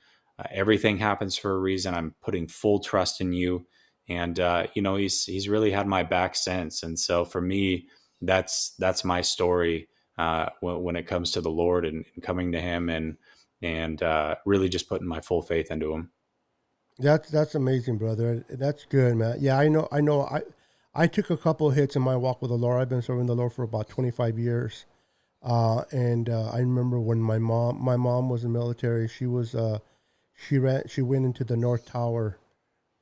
[SPEAKER 2] Everything happens for a reason. I'm putting full trust in you. And, he's really had my back since. And so for me, that's my story, when it comes to the Lord and coming to him and really just putting my full faith into him.
[SPEAKER 1] That's amazing, brother. That's good, man. Yeah, I know. I took a couple of hits in my walk with the Lord. I've been serving the Lord for about 25 years. And I remember when my mom was in the military. She went into the North Tower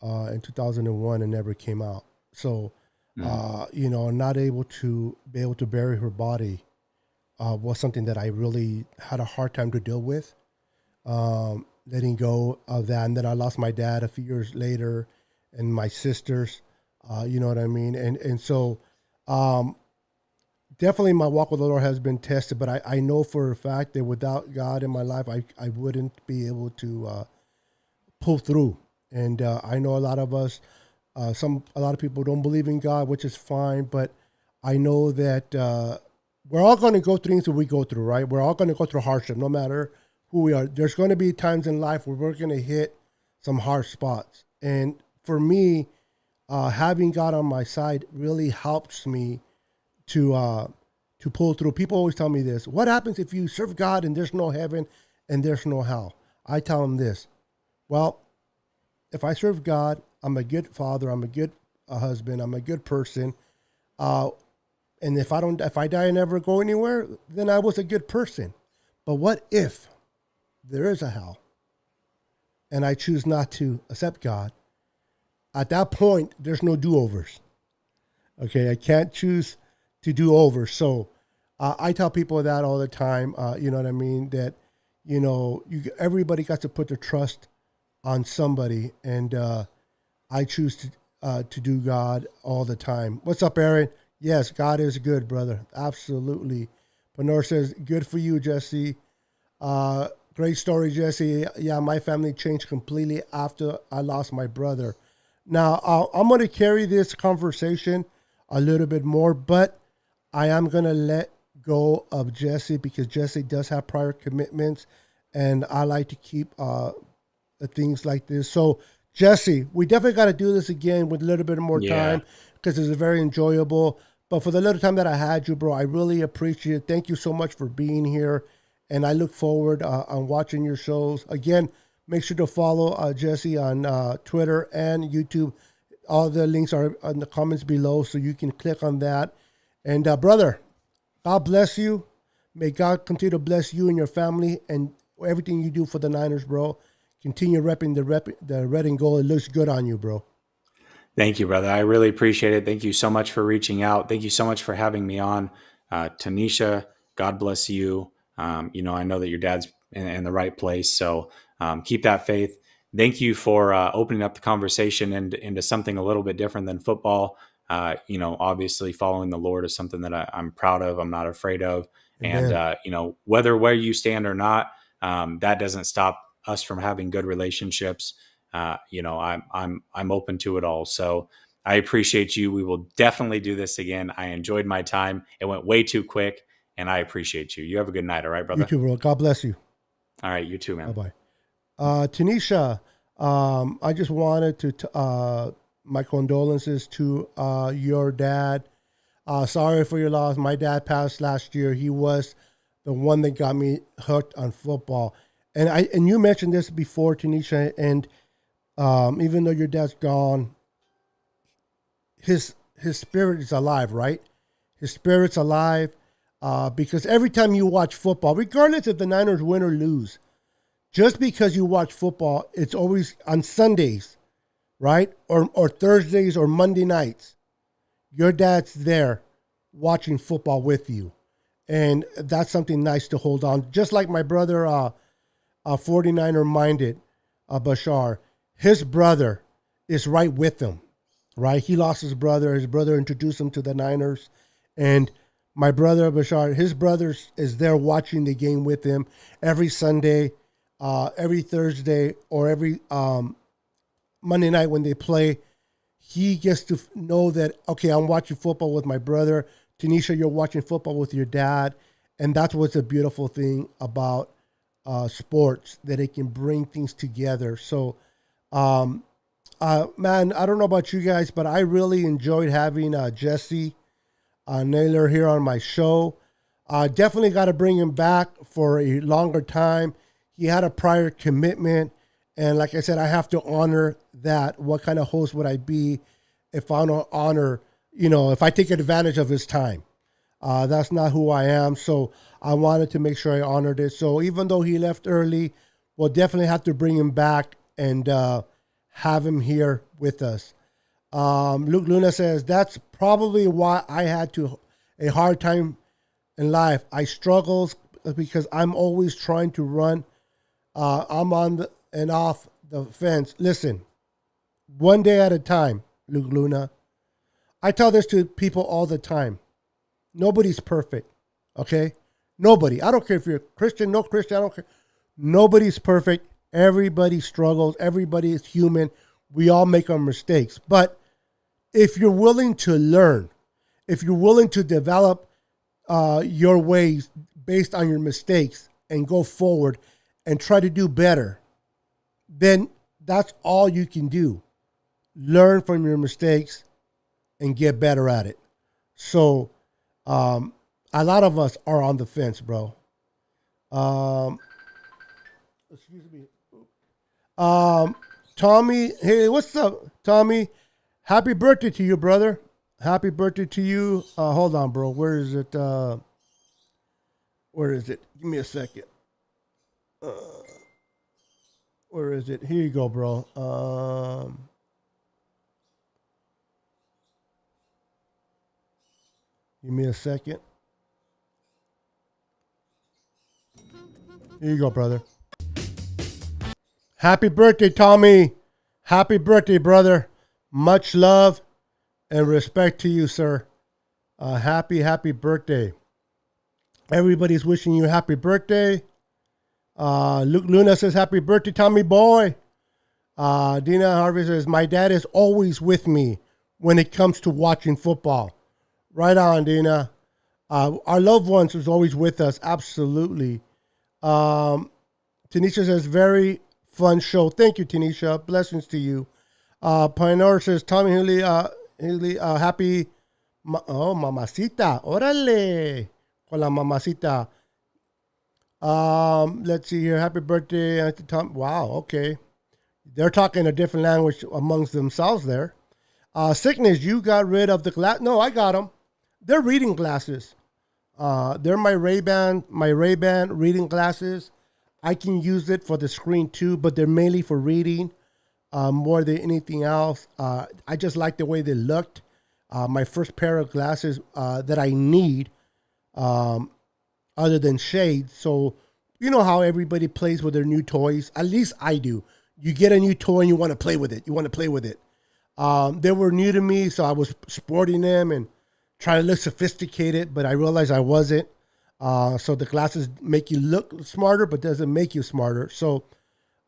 [SPEAKER 1] in 2001 and never came out. So, not able to be able to bury her body was something that I really had a hard time to deal with. Letting go of that, and then I lost my dad a few years later, and my sisters. You know what I mean? And so, definitely my walk with the Lord has been tested, but I know for a fact that without God in my life, I wouldn't be able to pull through. And I know a lot of us, a lot of people don't believe in God, which is fine, but I know that we're all going to go through things that we go through, right? We're all going to go through hardship, no matter who we are. There's going to be times in life where we're going to hit some hard spots. And for me, having God on my side really helps me to pull through. People always tell me this: what happens if you serve God and there's no heaven and there's no hell? I tell them this: well, if I serve God, I'm a good father, I'm a good husband, I'm a good person, and if I die and never go anywhere, then I was a good person. But what if there is a hell and I choose not to accept God? At that point, there's no do-overs. Okay, I can't choose to do over. So I tell people that all the time. You know what I mean? That everybody got to put their trust on somebody, and I choose to do God all the time. What's up, Aaron? Yes, God is good, brother. Absolutely. Panor says, "Good for you, Jesse. Great story, Jesse. Yeah, my family changed completely after I lost my brother." Now I'm going to carry this conversation a little bit more, but I am going to let go of Jesse because Jesse does have prior commitments, and I like to keep things like this. So, Jesse, we definitely got to do this again with a little bit more time because it's very enjoyable. But for the little time that I had you, bro, I really appreciate it. Thank you so much for being here, and I look forward on watching your shows. Again, make sure to follow Jesse on Twitter and YouTube. All the links are in the comments below, so you can click on that. And brother, God bless you. May God continue to bless you and your family and everything you do for the Niners, bro. Continue repping the red and gold. It looks good on you, bro.
[SPEAKER 2] Thank you, brother. I really appreciate it. Thank you so much for reaching out. Thank you so much for having me on. Tanisha, God bless you. I know that your dad's in the right place, so keep that faith. Thank you for opening up the conversation into something a little bit different than football. Obviously following the Lord is something that I'm proud of. I'm not afraid of. Amen. And, whether where you stand or not, that doesn't stop us from having good relationships. I'm open to it all. So I appreciate you. We will definitely do this again. I enjoyed my time. It went way too quick, and I appreciate you. You have a good night. All right, brother?
[SPEAKER 1] You too, bro. God bless you.
[SPEAKER 2] All right. You too, man.
[SPEAKER 1] Bye-bye. Tanisha, I just wanted to my condolences to your dad. Sorry for your loss. My dad passed last year. He was the one that got me hooked on football. And you mentioned this before, Tanisha, and even though your dad's gone, his spirit is alive, right? His spirit's alive because every time you watch football, regardless if the Niners win or lose, just because you watch football, it's always on Sundays, right? Or Thursdays or Monday nights. Your dad's there watching football with you. And that's something nice to hold on. Just like my brother, 49er minded, Bashar, his brother is right with him, right? He lost his brother. His brother introduced him to the Niners. And my brother, Bashar, his brother is there watching the game with him every Sunday, every Thursday, or every Monday night when they play. He gets to know that, okay, I'm watching football with my brother. Tanisha, you're watching football with your dad. And that's what's a beautiful thing about sports, that it can bring things together. So, man, I don't know about you guys, but I really enjoyed having Jessie Naylor here on my show. Definitely got to bring him back for a longer time. He had a prior commitment. And like I said, I have to honor that. What kind of host would I be if I don't honor, if I take advantage of his time? That's not who I am. So I wanted to make sure I honored it. So even though he left early, we'll definitely have to bring him back and have him here with us. Luke Luna says, that's probably why I had a hard time in life. I struggles because I'm always trying to run. I'm on and off the fence. Listen, one day at a time, Luke Luna. I tell this to people all the time. Nobody's perfect, okay? Nobody. I don't care if you're Christian, no Christian, I don't care. Nobody's perfect. Everybody struggles. Everybody is human. We all make our mistakes. But if you're willing to learn, if you're willing to develop your ways based on your mistakes and go forward and try to do better, then that's all you can do. Learn from your mistakes and get better at it. So a lot of us are on the fence, bro. Excuse me. Tommy, hey, what's up, Tommy? Happy birthday to you, brother. Happy birthday to you. Hold on, bro. Where is it? Where is it? Give me a second. Where is it? Here you go, bro. Give me a second. Here you go, brother. Happy birthday, Tommy. Happy birthday, brother. Much love and respect to you, sir. Happy birthday. Everybody's wishing you a happy birthday. Luke Luna says, happy birthday, Tommy boy. Dina Harvey says, my dad is always with me when it comes to watching football. Right on, Dina. Our loved ones is always with us. Absolutely. Tanisha says, very fun show. Thank you, Tanisha. Blessings to you. Pioneer says, Tommy Healy, happy. Mamacita. Órale. Con la mamacita. Let's see here. Happy birthday, Tom. Wow, okay. They're talking a different language amongst themselves there. Sickness, you got rid of the glass. No, I got them. They're reading glasses. They're my Ray-Ban reading glasses. I can use it for the screen too, but they're mainly for reading more than anything else. I just like the way they looked. My first pair of glasses that I need other than shades. So you know how everybody plays with their new toys? At least I do. You get a new toy and you want to play with it. They were new to me, so I was sporting them and trying to look sophisticated, but I realized I wasn't. So the glasses make you look smarter, but doesn't make you smarter. So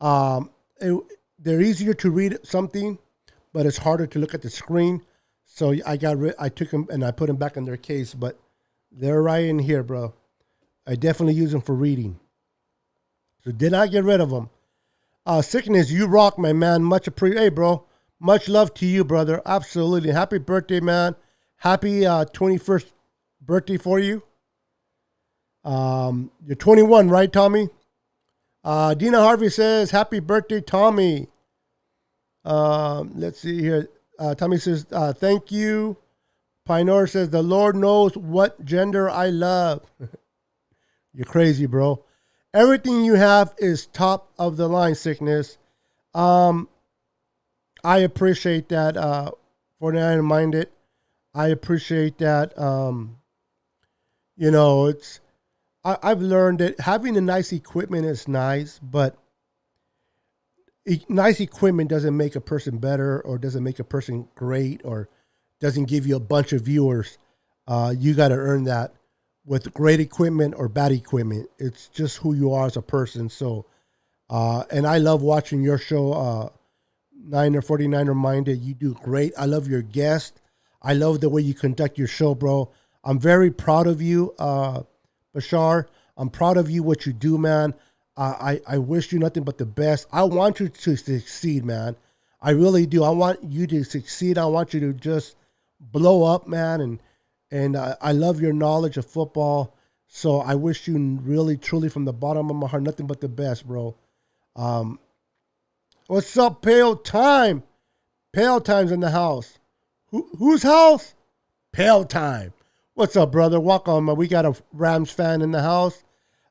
[SPEAKER 1] they're easier to read something, but it's harder to look at the screen. So I took them and I put them back in their case, but they're right in here, bro. I definitely use them for reading. So did not get rid of them. Sickness, you rock, my man. Much appreciated. Hey, bro. Much love to you, brother. Absolutely. Happy birthday, man. Happy 21st birthday for you. You're 21, right, Tommy? Dina Harvey says, happy birthday, Tommy. Let's see here. Tommy says, thank you. Pioneer says, the Lord knows what gender I love. You're crazy, bro. Everything you have is top of the line, Sickness. I appreciate that, 49-minded. I appreciate that. I've learned that having a nice equipment is nice, but nice equipment doesn't make a person better or doesn't make a person great or doesn't give you a bunch of viewers. You got to earn that with great equipment or bad equipment. It's just who you are as a person. So, and I love watching your show, 49er Minded. You do great. I love your guest. I love the way you conduct your show, bro. I'm very proud of you, Bashar. I'm proud of you, what you do, man. I wish you nothing but the best. I want you to succeed, man. I really do. I want you to succeed. I want you to just blow up, man. And I love your knowledge of football. So I wish you really, truly, from the bottom of my heart, nothing but the best, bro. What's up, Pale Time? Pale Time's in the house. Whose house? Pale Time. What's up, brother? Welcome. We got a Rams fan in the house.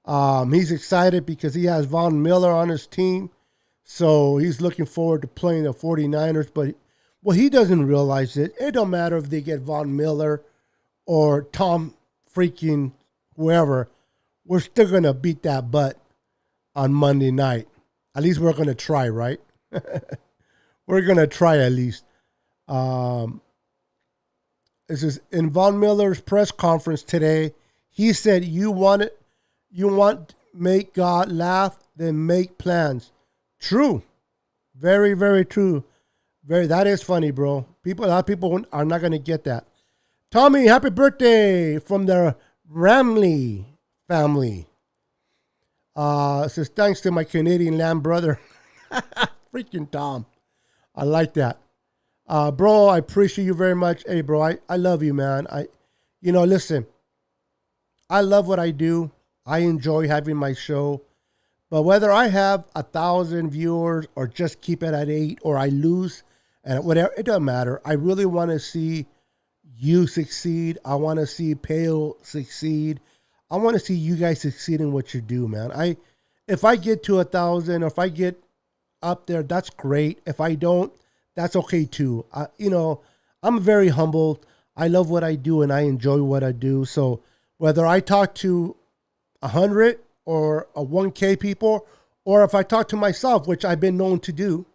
[SPEAKER 1] He's excited because he has Von Miller on his team. So he's looking forward to playing the 49ers. But what he doesn't realize is it don't matter if they get Von Miller or Tom freaking whoever. We're still going to beat that butt on Monday night. At least we're going to try, right? We're going to try at least. This is in Von Miller's press conference today. He said, you want make God laugh, then make plans. True. Very, very true. That is funny, bro. A lot of people are not going to get that. Tommy, happy birthday from the Ramley family. Says, thanks to my Canadian lamb brother. Freaking Tom. I like that. Bro, I appreciate you very much. Hey, bro, I love you, man. Listen, I love what I do. I enjoy having my show. But whether I have 1,000 viewers or just keep it at 8 or I lose and whatever, it doesn't matter. I really want to see you succeed. I want to see Pale succeed. I want to see you guys succeed in what you do, man. If I get to 1,000 or if I get up there, that's great. If I don't, that's okay too. I'm very humble. I love what I do and I enjoy what I do. So whether I talk to 100 or a 1K people, or if I talk to myself, which I've been known to do,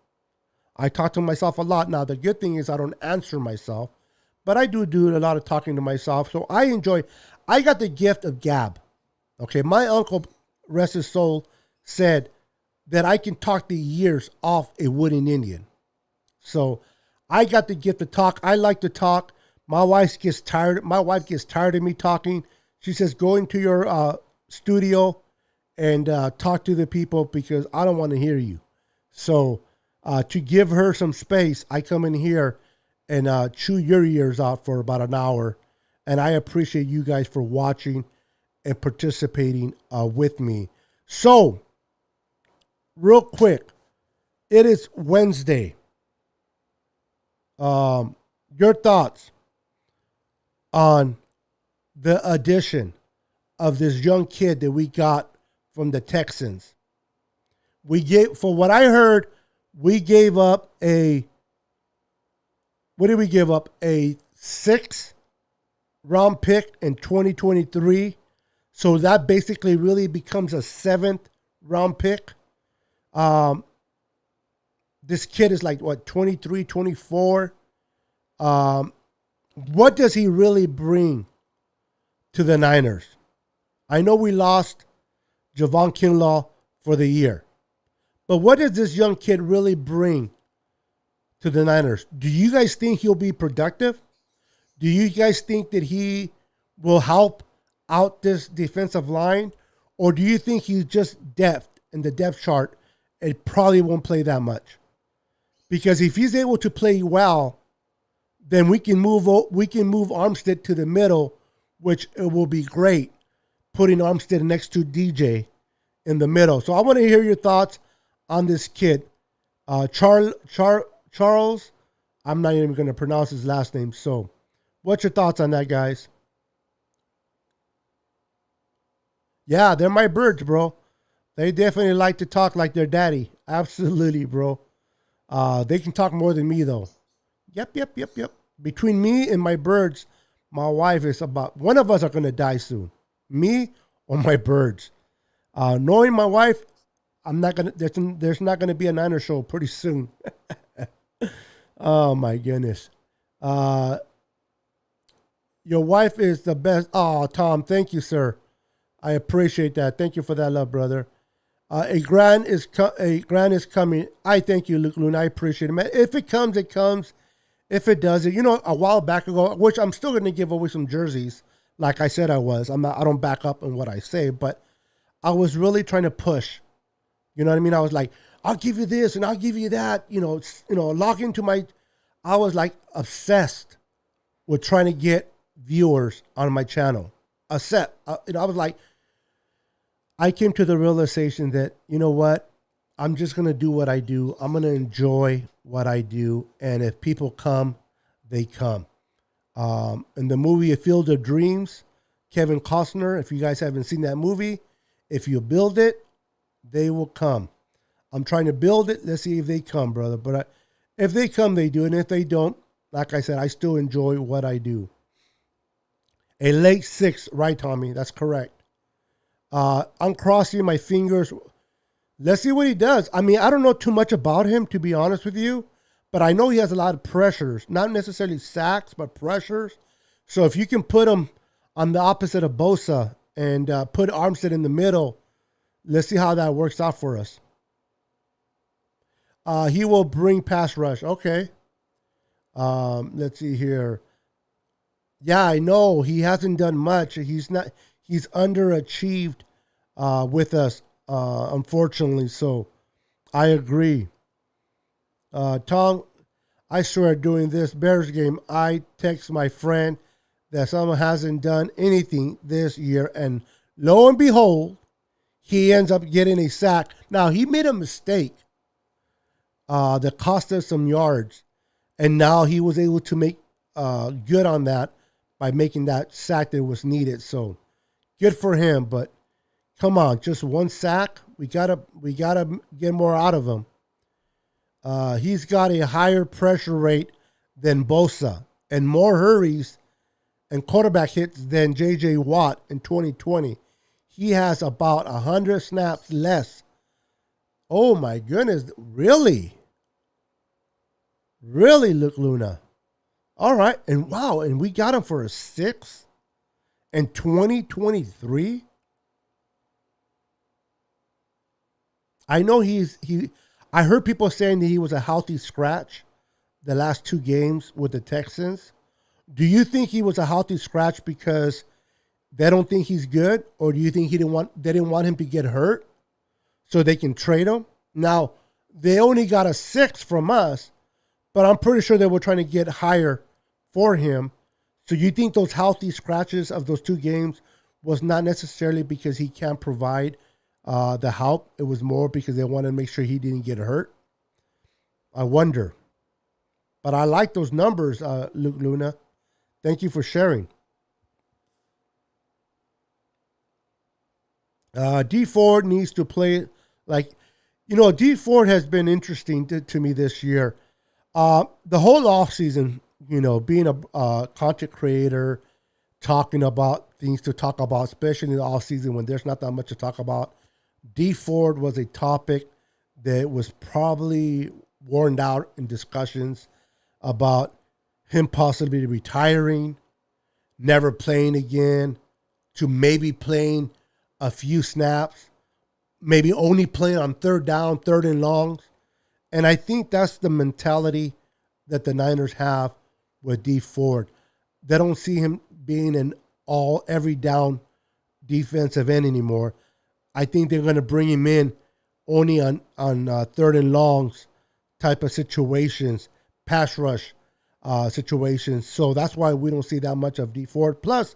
[SPEAKER 1] I talk to myself a lot. Now, the good thing is I don't answer myself, but I do a lot of talking to myself. So I got the gift of gab. Okay. My uncle, rest his soul, said that I can talk the years off a wooden Indian. So I got the gift to talk. I like to talk. My wife gets tired of me talking. She says, go into your studio and talk to the people because I don't want to hear you. So to give her some space, I come in here and chew your ears out for about an hour. And I appreciate you guys for watching and participating with me. So, real quick, it is Wednesday. Your thoughts on the addition of this young kid that we got from the Texans? For what I heard, we gave up a 6th round pick in 2023. So that basically really becomes a 7th round pick. This kid is like, 23, 24. What does he really bring to the Niners? I know we lost Javon Kinlaw for the year. But what does this young kid really bring to the Niners? Do you guys think he'll be productive? Do you guys think that he will help out this defensive line? Or do you think he's just depth in the depth chart and probably won't play that much? Because if he's able to play well, then we can move Armstead to the middle, which it will be great, putting Armstead next to DJ in the middle. So I want to hear your thoughts on this kid. Charles, I'm not even going to pronounce his last name. So what's your thoughts on that, guys? Yeah, they're my birds, bro. They definitely like to talk like their daddy. Absolutely, bro. They can talk more than me, though. Yep. Between me and my birds, my wife is about... One of us are going to die soon. Me or my birds. Knowing my wife, I'm not going to... There's not going to be a Niner show pretty soon. Oh, my goodness. Your wife is the best. Oh, Tom, thank you, sir. I appreciate that. Thank you for that love, brother. A grant is coming. I thank you, Luke Loon. I appreciate it, man. If it comes, it comes. If it doesn't, a while back ago, which I'm still going to give away some jerseys, like I said I was. I don't back up on what I say, but I was really trying to push. You know what I mean? I was like, I'll give you this and I'll give you that. Log into my. I was like obsessed with trying to get viewers on my channel. I was like. I came to the realization that, you know what? I'm just going to do what I do. I'm going to enjoy what I do. And if people come, they come. In the movie A Field of Dreams, Kevin Costner, if you guys haven't seen that movie, If you build it, they will come. I'm trying to build it. Let's see if they come, brother. But if they come, they do. And if they don't, like I said, I still enjoy what I do. A late 6, right, Tommy? That's correct. I'm crossing my fingers. Let's see what he does. I mean, I don't know too much about him, to be honest with you. But I know he has a lot of pressures. Not necessarily sacks, but pressures. So if you can put him on the opposite of Bosa and put Armstead in the middle, let's see how that works out for us. He will bring pass rush. Okay. Let's see here. Yeah, I know he hasn't done much. He's underachieved with us, unfortunately. So I agree. Tom, I swear during this Bears game, I text my friend that someone hasn't done anything this year, and lo and behold, he ends up getting a sack. Now, he made a mistake that cost us some yards, and now he was able to make good on that by making that sack that was needed. So, good for him. But come on, just one sack. We gotta get more out of him. He's got a higher pressure rate than Bosa and more hurries and quarterback hits than J.J. Watt in 2020. He has about 100 snaps less. Oh, my goodness. Really? Really, Luke Luna? All right. And wow, and we got him for a 6 in 2023? I know I heard people saying that he was a healthy scratch the last 2 games with the Texans. Do you think he was a healthy scratch because they don't think he's good, or do you think they didn't want him to get hurt so they can trade him? Now, they only got a 6 from us, but I'm pretty sure they were trying to get higher for him. So you think those healthy scratches of those 2 games was not necessarily because he can't provide the help? It was more because they wanted to make sure he didn't get hurt? I wonder. But I like those numbers, Luke Luna. Thank you for sharing. D Ford needs to play D Ford has been interesting to me this year. The whole offseason, being a content creator, talking about things to talk about, especially in the offseason when there's not that much to talk about. D Ford was a topic that was probably worn out in discussions about him possibly retiring, never playing again, to maybe playing a few snaps, maybe only playing on 3rd down, 3rd and longs. And I think that's the mentality that the Niners have with D Ford. They don't see him being an every down defensive end anymore. I think they're going to bring him in only on 3rd and longs type of situations, pass rush situations. So that's why we don't see that much of D Ford. Plus,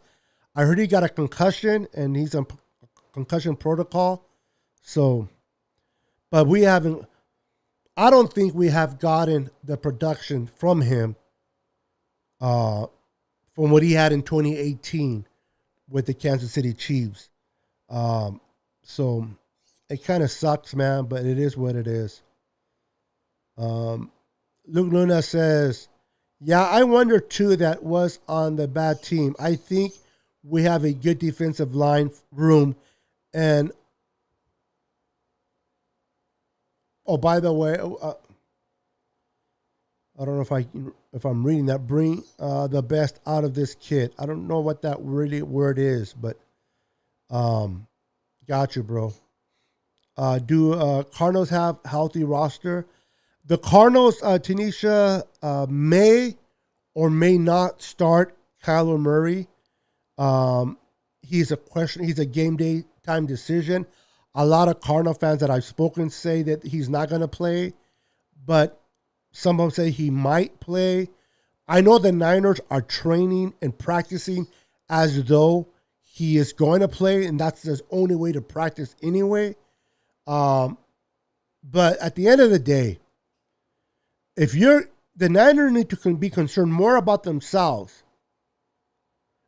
[SPEAKER 1] I heard he got a concussion and he's on concussion protocol. So, but I don't think we have gotten the production from him from what he had in 2018 with the Kansas City Chiefs. So it kind of sucks, man, but it is what it is. Luke Luna says, yeah, I wonder too that was on the bad team. I think we have a good defensive line room. And, oh, by the way, I don't know if I'm reading that. Bring the best out of this kid. I don't know what that really word is, but got you, bro. Do Cardinals have healthy roster? The Cardinals, Tanisha, may or may not start Kyler Murray. He's a game day time decision. A lot of Cardinal fans that I've spoken say that he's not going to play, but some of them say he might play. I know the Niners are training and practicing as though he is going to play, and that's the only way to practice anyway. But at the end of the day, the Niners need to be concerned more about themselves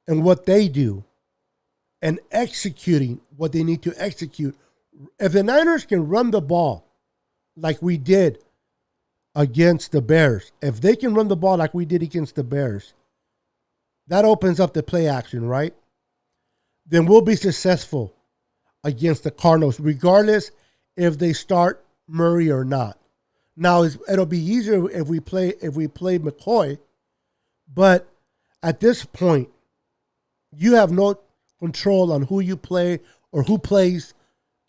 [SPEAKER 1] and what they do and executing what they need to execute. If the Niners can run the ball like we did against the Bears, if they can run the ball like we did against the Bears, that opens up the play action, right? Then we'll be successful against the Cardinals, regardless if they start Murray or not. Now it'll be easier if we play McCoy, but at this point, you have no control on who you play or who plays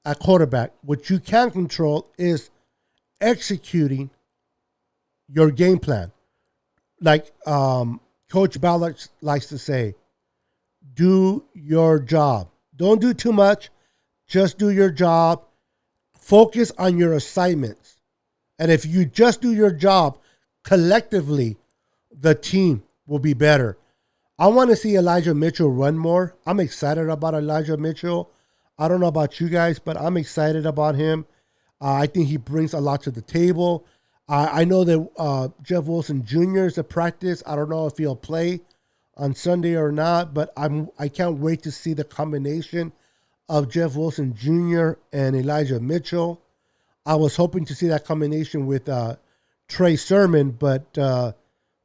[SPEAKER 1] at quarterback. What you can control is executing your game plan. Like Coach Ballard likes to say, do your job. Don't do too much. Just do your job. Focus on your assignments. And if you just do your job, collectively, the team will be better. I want to see Elijah Mitchell run more. I'm excited about Elijah Mitchell. I don't know about you guys, but I'm excited about him. I think he brings a lot to the table. I know that Jeff Wilson Jr. is at practice. I don't know if he'll play on Sunday or not, but I can't wait to see the combination of Jeff Wilson Jr. and Elijah Mitchell. I was hoping to see that combination with Trey Sermon, but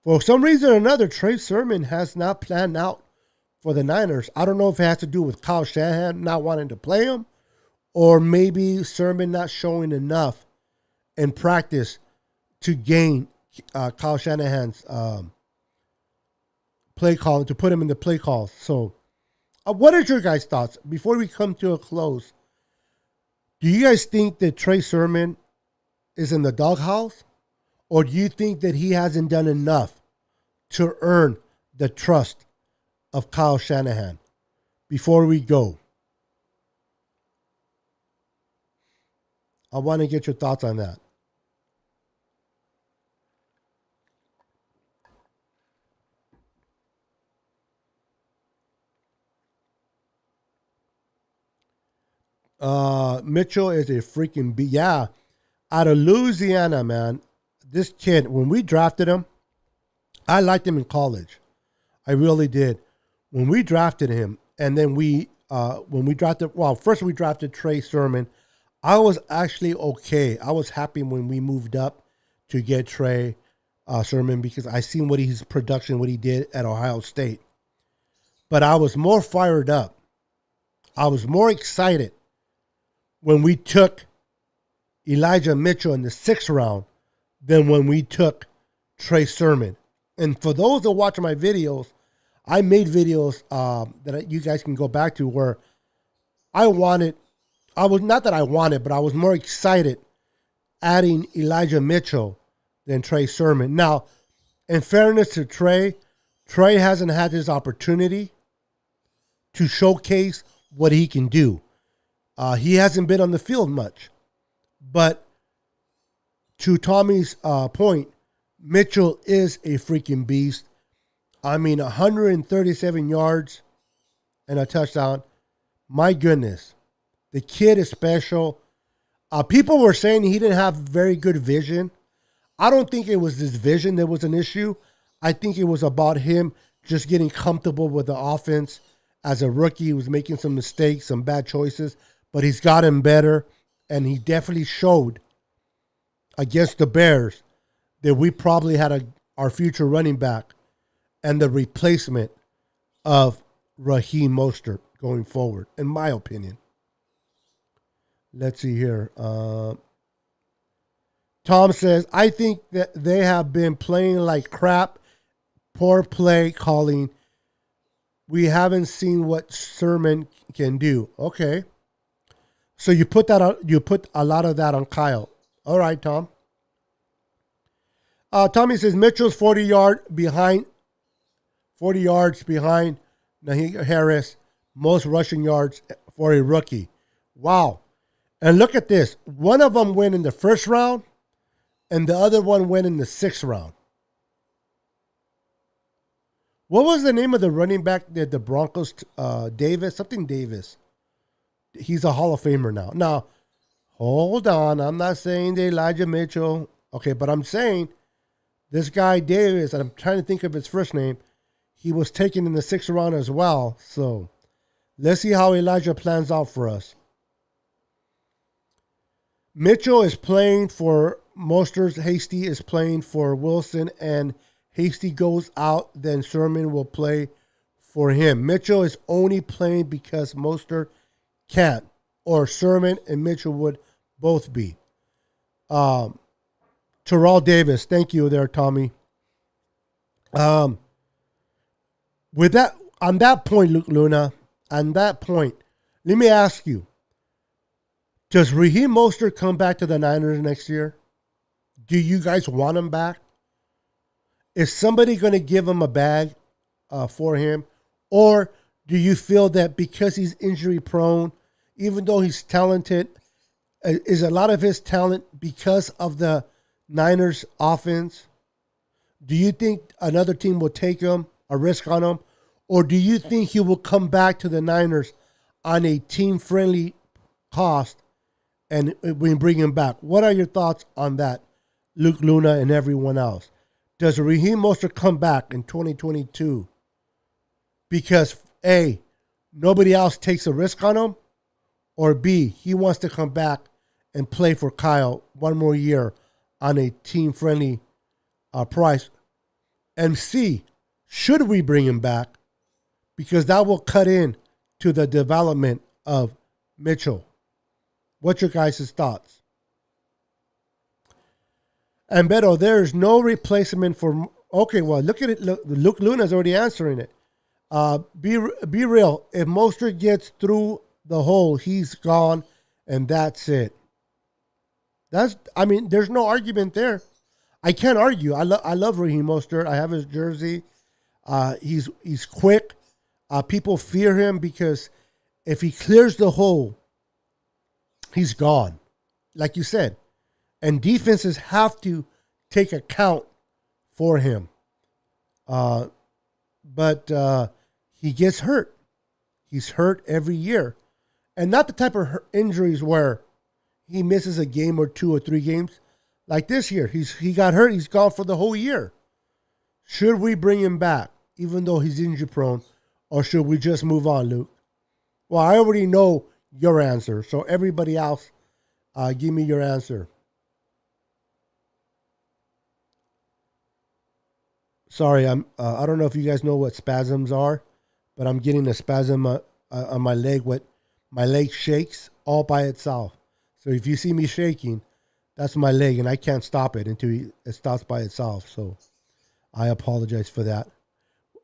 [SPEAKER 1] for some reason or another, Trey Sermon has not planned out for the Niners. I don't know if it has to do with Kyle Shanahan not wanting to play him, or maybe Sermon not showing enough in practice to gain Kyle Shanahan's play call, to put him in the play calls. So what are your guys' thoughts? Before we come to a close, do you guys think that Trey Sermon is in the doghouse? Or do you think that he hasn't done enough to earn the trust of Kyle Shanahan? Before we go, I want to get your thoughts on that. Mitchell is a freaking yeah, out of Louisiana, man. This kid, when we drafted him, I liked him in college. I really did. When we drafted him, and then first we drafted Trey Sermon. I was actually okay. I was happy when we moved up to get Trey Sermon, because I seen what his production, what he did at Ohio State. But I was more fired up. I was more excited when we took Elijah Mitchell in the 6th round than when we took Trey Sermon. And for those that watch my videos, I made videos that you guys can go back to where I was more excited adding Elijah Mitchell than Trey Sermon. Now, in fairness to Trey hasn't had his opportunity to showcase what he can do. He hasn't been on the field much. But to Tommy's point, Mitchell is a freaking beast. I mean, 137 yards and a touchdown. My goodness. The kid is special. People were saying he didn't have very good vision. I don't think it was his vision that was an issue. I think it was about him just getting comfortable with the offense. As a rookie, he was making some mistakes, some bad choices, but he's gotten better, and he definitely showed against the Bears that we probably had our future running back and the replacement of Raheem Mostert going forward, in my opinion. Let's see here. Tom says, I think that they have been playing like crap, poor play calling. We haven't seen what Sermon can do. Okay. So you put a lot of that on Kyle. All right, Tom. Tommy says Mitchell's 40 yards behind Naheem Harris, most rushing yards for a rookie. Wow. And look at this. One of them went in the 1st round, and the other one went in the 6th round. What was the name of the running back that the Broncos, Davis? Something Davis. He's a Hall of Famer now. Now, hold on. I'm not saying that Elijah Mitchell. Okay, but I'm saying this guy Davis, and I'm trying to think of his first name, he was taken in the 6th round as well. So Let's see how Elijah plans out for us. Mitchell is playing for Mostert. Hasty is playing for Wilson, and Hasty goes out, then Sermon will play for him. Mitchell is only playing because Mostert can't, or Sermon and Mitchell would both be. Terrell Davis, thank you there, Tommy. With that, on that point, Luke Luna, on that point, let me ask you: does Raheem Mostert come back to the Niners next year? Do you guys want him back? Is somebody going to give him a bag for him? Or do you feel that because he's injury prone, even though he's talented, is a lot of his talent because of the Niners offense? Do you think another team will take him, a risk on him? Or do you think he will come back to the Niners on a team-friendly cost and we bring him back? What are your thoughts on that, Luke Luna and everyone else? Does Raheem Mostert come back in 2022 because A, nobody else takes a risk on him, or B, he wants to come back and play for Kyle one more year on a team-friendly price? And C, should we bring him back? Because that will cut in to the development of Mitchell. What's your guys' thoughts? And Beto, there's no replacement for... Okay, well, look at it. Look, Luke Luna's already answering it. Be real. If Mostert gets through the hole, he's gone, and that's it. There's no argument there. I can't argue. I love Raheem Mostert. I have his jersey. He's quick. People fear him because if he clears the hole, he's gone, like you said. And defenses have to take account for him. But he gets hurt. He's hurt every year. And not the type of injuries where he misses a game or 2 or 3 games. Like this year, he got hurt. He's gone for the whole year. Should we bring him back, even though he's injury prone, or should we just move on, Luke? Well, I already know your answer. So everybody else, give me your answer. Sorry, I don't know if you guys know what spasms are, but I'm getting a spasm on my leg. My leg shakes all by itself. So if you see me shaking, that's my leg, and I can't stop it until it stops by itself. So I apologize for that.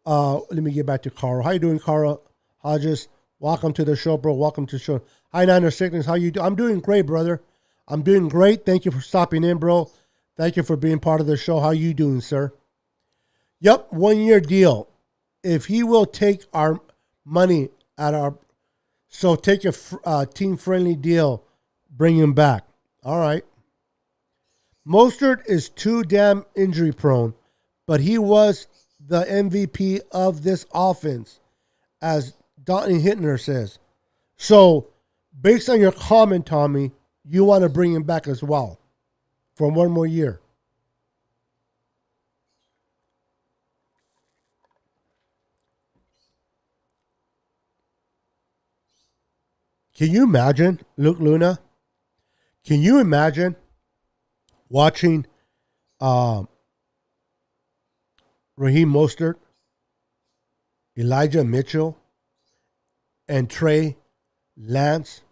[SPEAKER 1] Let me get back to Carl. How you doing, Carl Hodges? Welcome to the show, bro. Welcome to the show. Hi, Niner Sickness. How you doing? I'm doing great, brother. I'm doing great. Thank you for stopping in, bro. Thank you for being part of the show. How you doing, sir? Yep, 1-year deal. If he will take our money at our... So take a team-friendly deal, bring him back. All right. Mostert is too damn injury-prone, but he was the MVP of this offense, as Donnie Hittner says. So, based on your comment, Tommy, you want to bring him back as well for 1 more year. Can you imagine, Luke Luna? Can you imagine watching Raheem Mostert, Elijah Mitchell, and Trey Lance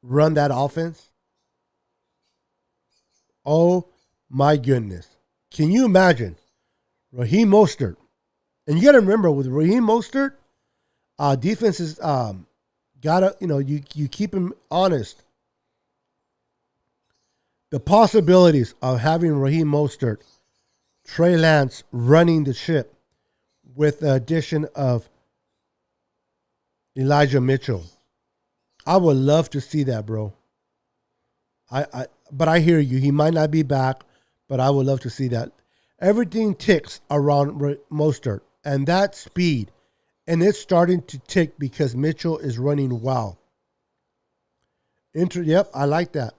[SPEAKER 1] run that offense? Oh my goodness. Can you imagine Raheem Mostert? And you got to remember, with Raheem Mostert, defenses gotta, you keep him honest. The possibilities of having Raheem Mostert, Trey Lance running the ship with the addition of Elijah Mitchell. I would love to see that, bro. But I hear you. He might not be back, but I would love to see that. Everything ticks around Mostert, and that speed. And it's starting to tick because Mitchell is running well. Yep, I like that.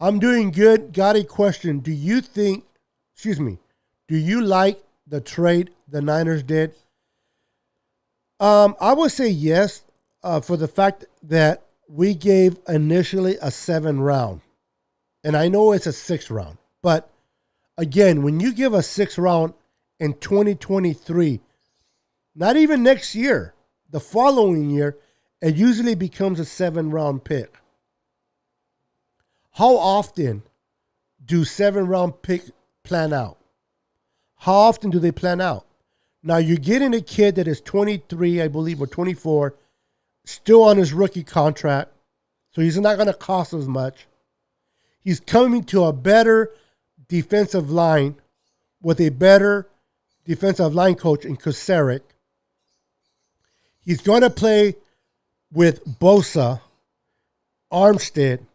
[SPEAKER 1] I'm doing good. Got a question. Do you like the trade the Niners did? I would say yes. for the fact that we gave initially a 7 round. And I know it's a 6 round. But again, when you give a 6 round in 2023, not even next year, the following year, it usually becomes a 7 round pick. How often do 7 round picks plan out? How often do they plan out? Now you're getting a kid that is 23, I believe, or 24, still on his rookie contract. So he's not going to cost as much. He's coming to a better defensive line with a better defensive line coach in Kusaric. He's going to play with Bosa, Armstead,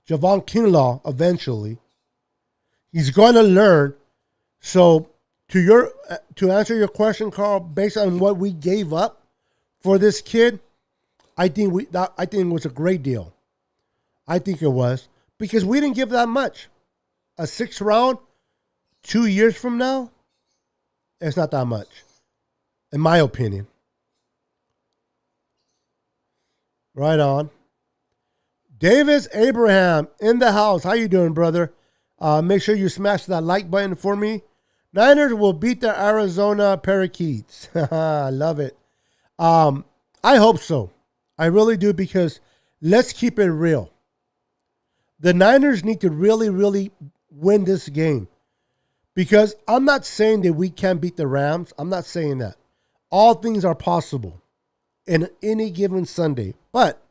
[SPEAKER 1] Javon Kinlaw eventually. He's going to learn. So to answer your question, Carl, based on what we gave up for this kid, I think it was a great deal. I think it was because we didn't give that much. A 6 round, 2 years from now, it's not that much, in my opinion. Right on. Davis Abraham in the house. How you doing, brother? Make sure you smash that like button for me. Niners will beat the Arizona Parakeets. I love it. I hope so. I really do, because let's keep it real. The Niners need to really, really win this game, because I'm not saying that we can't beat the Rams. I'm not saying that. All things are possible in any given Sunday, but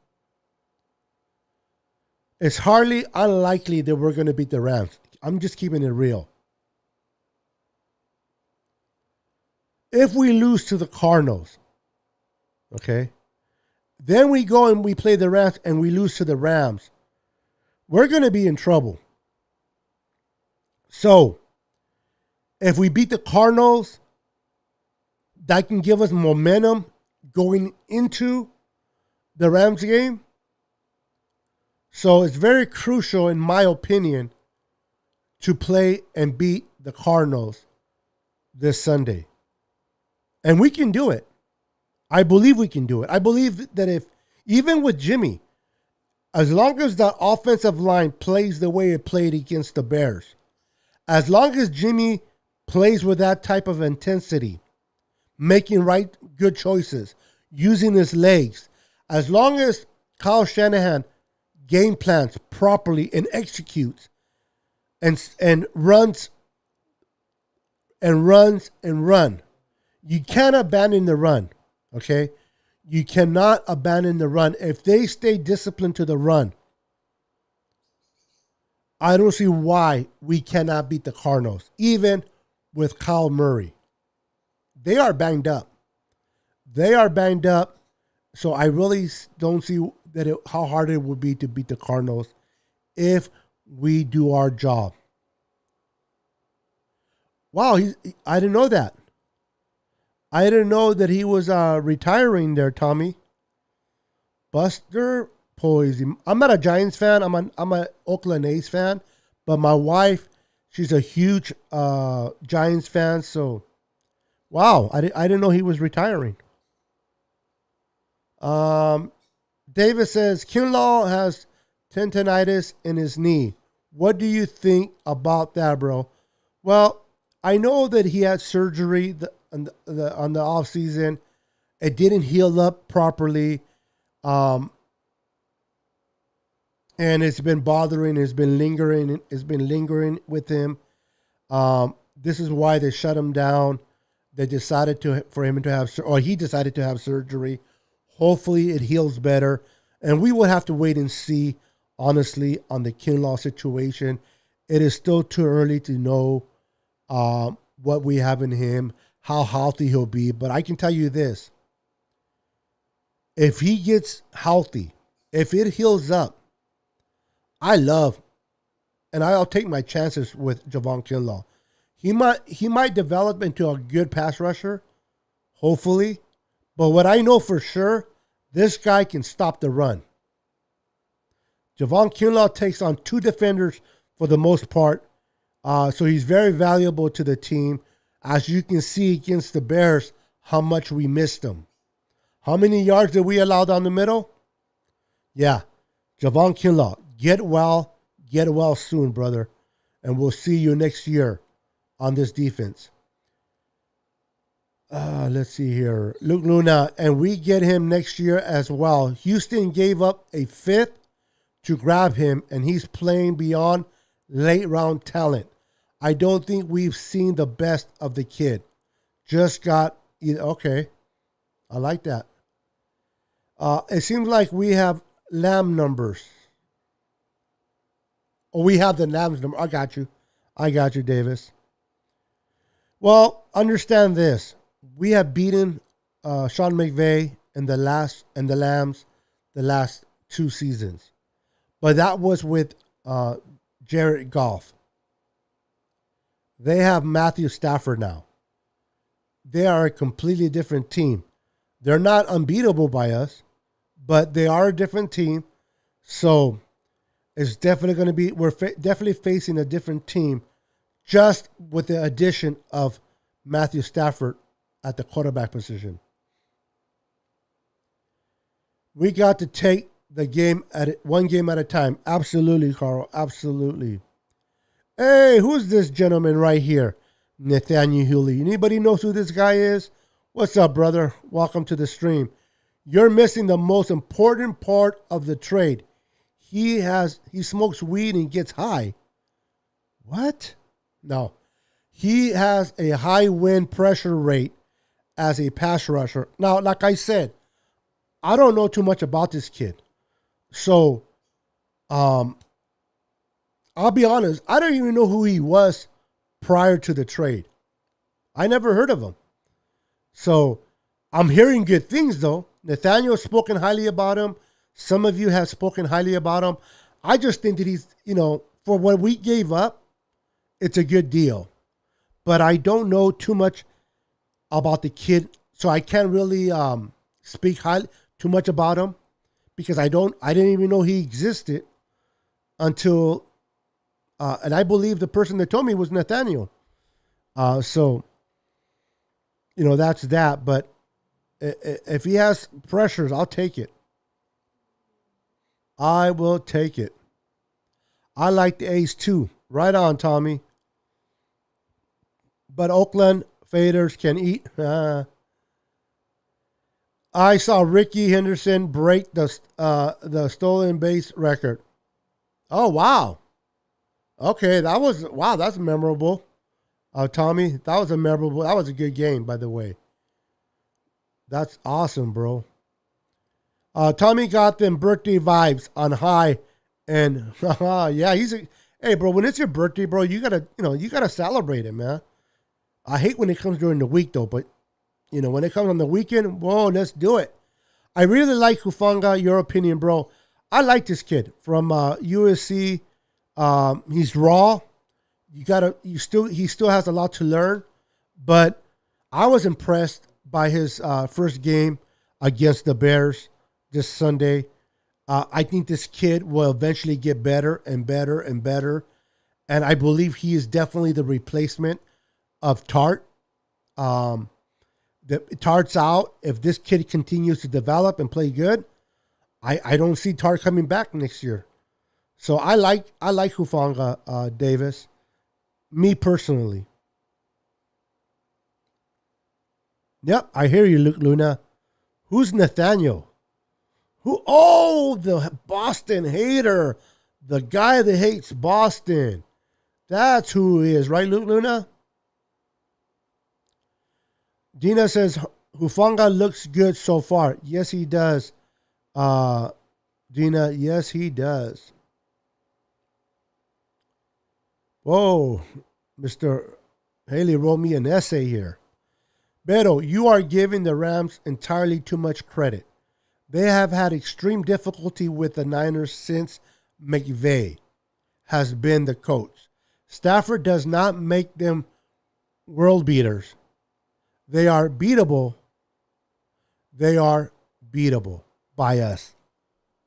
[SPEAKER 1] it's hardly unlikely that we're going to beat the Rams. I'm just keeping it real. If we lose to the Cardinals, okay, then we go and we play the Rams and we lose to the Rams, we're going to be in trouble. So, if we beat the Cardinals, that can give us momentum going into the Rams game. So, it's very crucial, in my opinion, to play and beat the Cardinals this Sunday. And we can do it. I believe we can do it. I believe that if, even with Jimmy, as long as the offensive line plays the way it played against the Bears, as long as Jimmy plays with that type of intensity, making good choices, using his legs, as long as Kyle Shanahan game plans properly and executes and runs. You can't abandon the run, okay? You cannot abandon the run. If they stay disciplined to the run, I don't see why we cannot beat the Cardinals, even with Kyle Murray. They are banged up. So I really don't see how hard it would be to beat the Cardinals if we do our job. Wow, I didn't know that. I didn't know that he was retiring there, Tommy. Buster Posey. I'm not a Giants fan. I'm an Oakland A's fan. But my wife, she's a huge Giants fan. So, wow, I didn't know he was retiring. David says, Kinlaw has tendonitis in his knee. What do you think about that, bro? Well, I know that he had surgery on the off season. It didn't heal up properly, and it's been bothering. It's been lingering. It's been lingering with him. This is why they shut him down. They decided he decided to have surgery. Hopefully, it heals better, and we will have to wait and see. Honestly, on the Kinlaw situation, it is still too early to know what we have in him, how healthy he'll be. But I can tell you this. If he gets healthy, if it heals up, I'll take my chances with Javon Kinlaw. He might develop into a good pass rusher, hopefully. But what I know for sure, this guy can stop the run. Javon Kinlaw takes on 2 defenders for the most part. So he's very valuable to the team. As you can see against the Bears, how much we missed him. How many yards did we allow down the middle? Yeah. Javon Kinlaw, get well soon, brother. And we'll see you next year on this defense. Let's see here. Luke Luna, and we get him next year as well. Houston gave up a 5th to grab him, and he's playing beyond late round talent. I don't think we've seen the best of the kid. Just got, okay. I like that. It seems like we have Lamb numbers. Oh, we have the Lamb's number. I got you, Davis. Well, understand this. We have beaten Sean McVay and the Lambs the last 2 seasons. But that was with Jared Goff. They have Matthew Stafford now. They are a completely different team. They're not unbeatable by us, but they are a different team. So it's definitely going to be, we're definitely facing a different team just with the addition of Matthew Stafford at the quarterback position. We got to take the game one game at a time. Absolutely, Carl. Absolutely. Hey, who's this gentleman right here? Nathaniel Hewley. Anybody knows who this guy is? What's up, brother? Welcome to the stream. You're missing the most important part of the trade. He smokes weed and gets high. What? No. He has a high wind pressure rate as a pass rusher. Now, like I said, I don't know too much about this kid. So, I'll be honest, I don't even know who he was prior to the trade. I never heard of him. So, I'm hearing good things, though. Nathaniel's spoken highly about him. Some of you have spoken highly about him. I just think that he's, for what we gave up, it's a good deal. But I don't know too much about the kid, so I can't really speak too much about him because I didn't even know he existed until, and I believe the person that told me was Nathaniel. So, that's that. But if he has pressures, I'll take it. I will take it. I like the ace too. Right on, Tommy. But Oakland faders can eat. I saw Ricky Henderson break the stolen base record. Oh, wow. Okay, that's memorable. Tommy, that was a good game, by the way. That's awesome, bro. Tommy got them birthday vibes on high, and yeah, hey, bro. When it's your birthday, bro, you gotta celebrate it, man. I hate when it comes during the week, though, but when it comes on the weekend, whoa, let's do it. I really like Hufanga. Your opinion, bro? I like this kid from USC. He's raw. He still has a lot to learn, but I was impressed by his first game against the Bears this Sunday. I think this kid will eventually get better and better and better. And I believe he is definitely the replacement of Tart. Tart's out. If this kid continues to develop and play good, I don't see Tart coming back next year. So I like Hufanga Davis. Me personally. Yep, I hear you, Luke Luna. Who's Nathaniel? Who? Oh, the Boston hater. The guy that hates Boston. That's who he is, right, Luke Luna? Dina says, Hufanga looks good so far. Yes, he does. Dina, yes, he does. Whoa, Mr. Haley wrote me an essay here. Beto, you are giving the Rams entirely too much credit. They have had extreme difficulty with the Niners since McVay has been the coach. Stafford does not make them world beaters. They are beatable. They are beatable by us.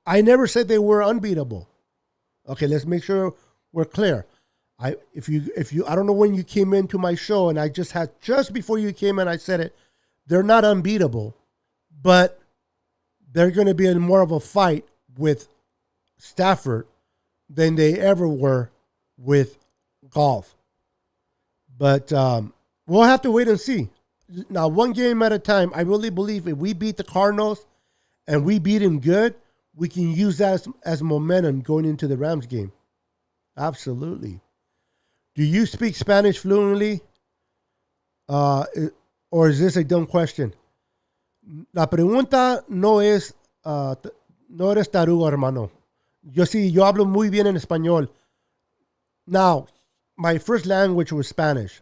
[SPEAKER 1] I never said they were unbeatable. Okay, let's make sure we're clear. I don't know when you came into my show, and just before you came in, I said it. They're not unbeatable, but they're going to be in more of a fight with Stafford than they ever were with Golf. But we'll have to wait and see. Now, one game at a time. I really believe if we beat the Cardinals and we beat him good, we can use that as momentum going into the Rams game. Absolutely. Do you speak Spanish fluently? Or is this a dumb question? La pregunta no es, no eres tarugo, hermano. Yo hablo muy bien en español. Now, my first language was Spanish.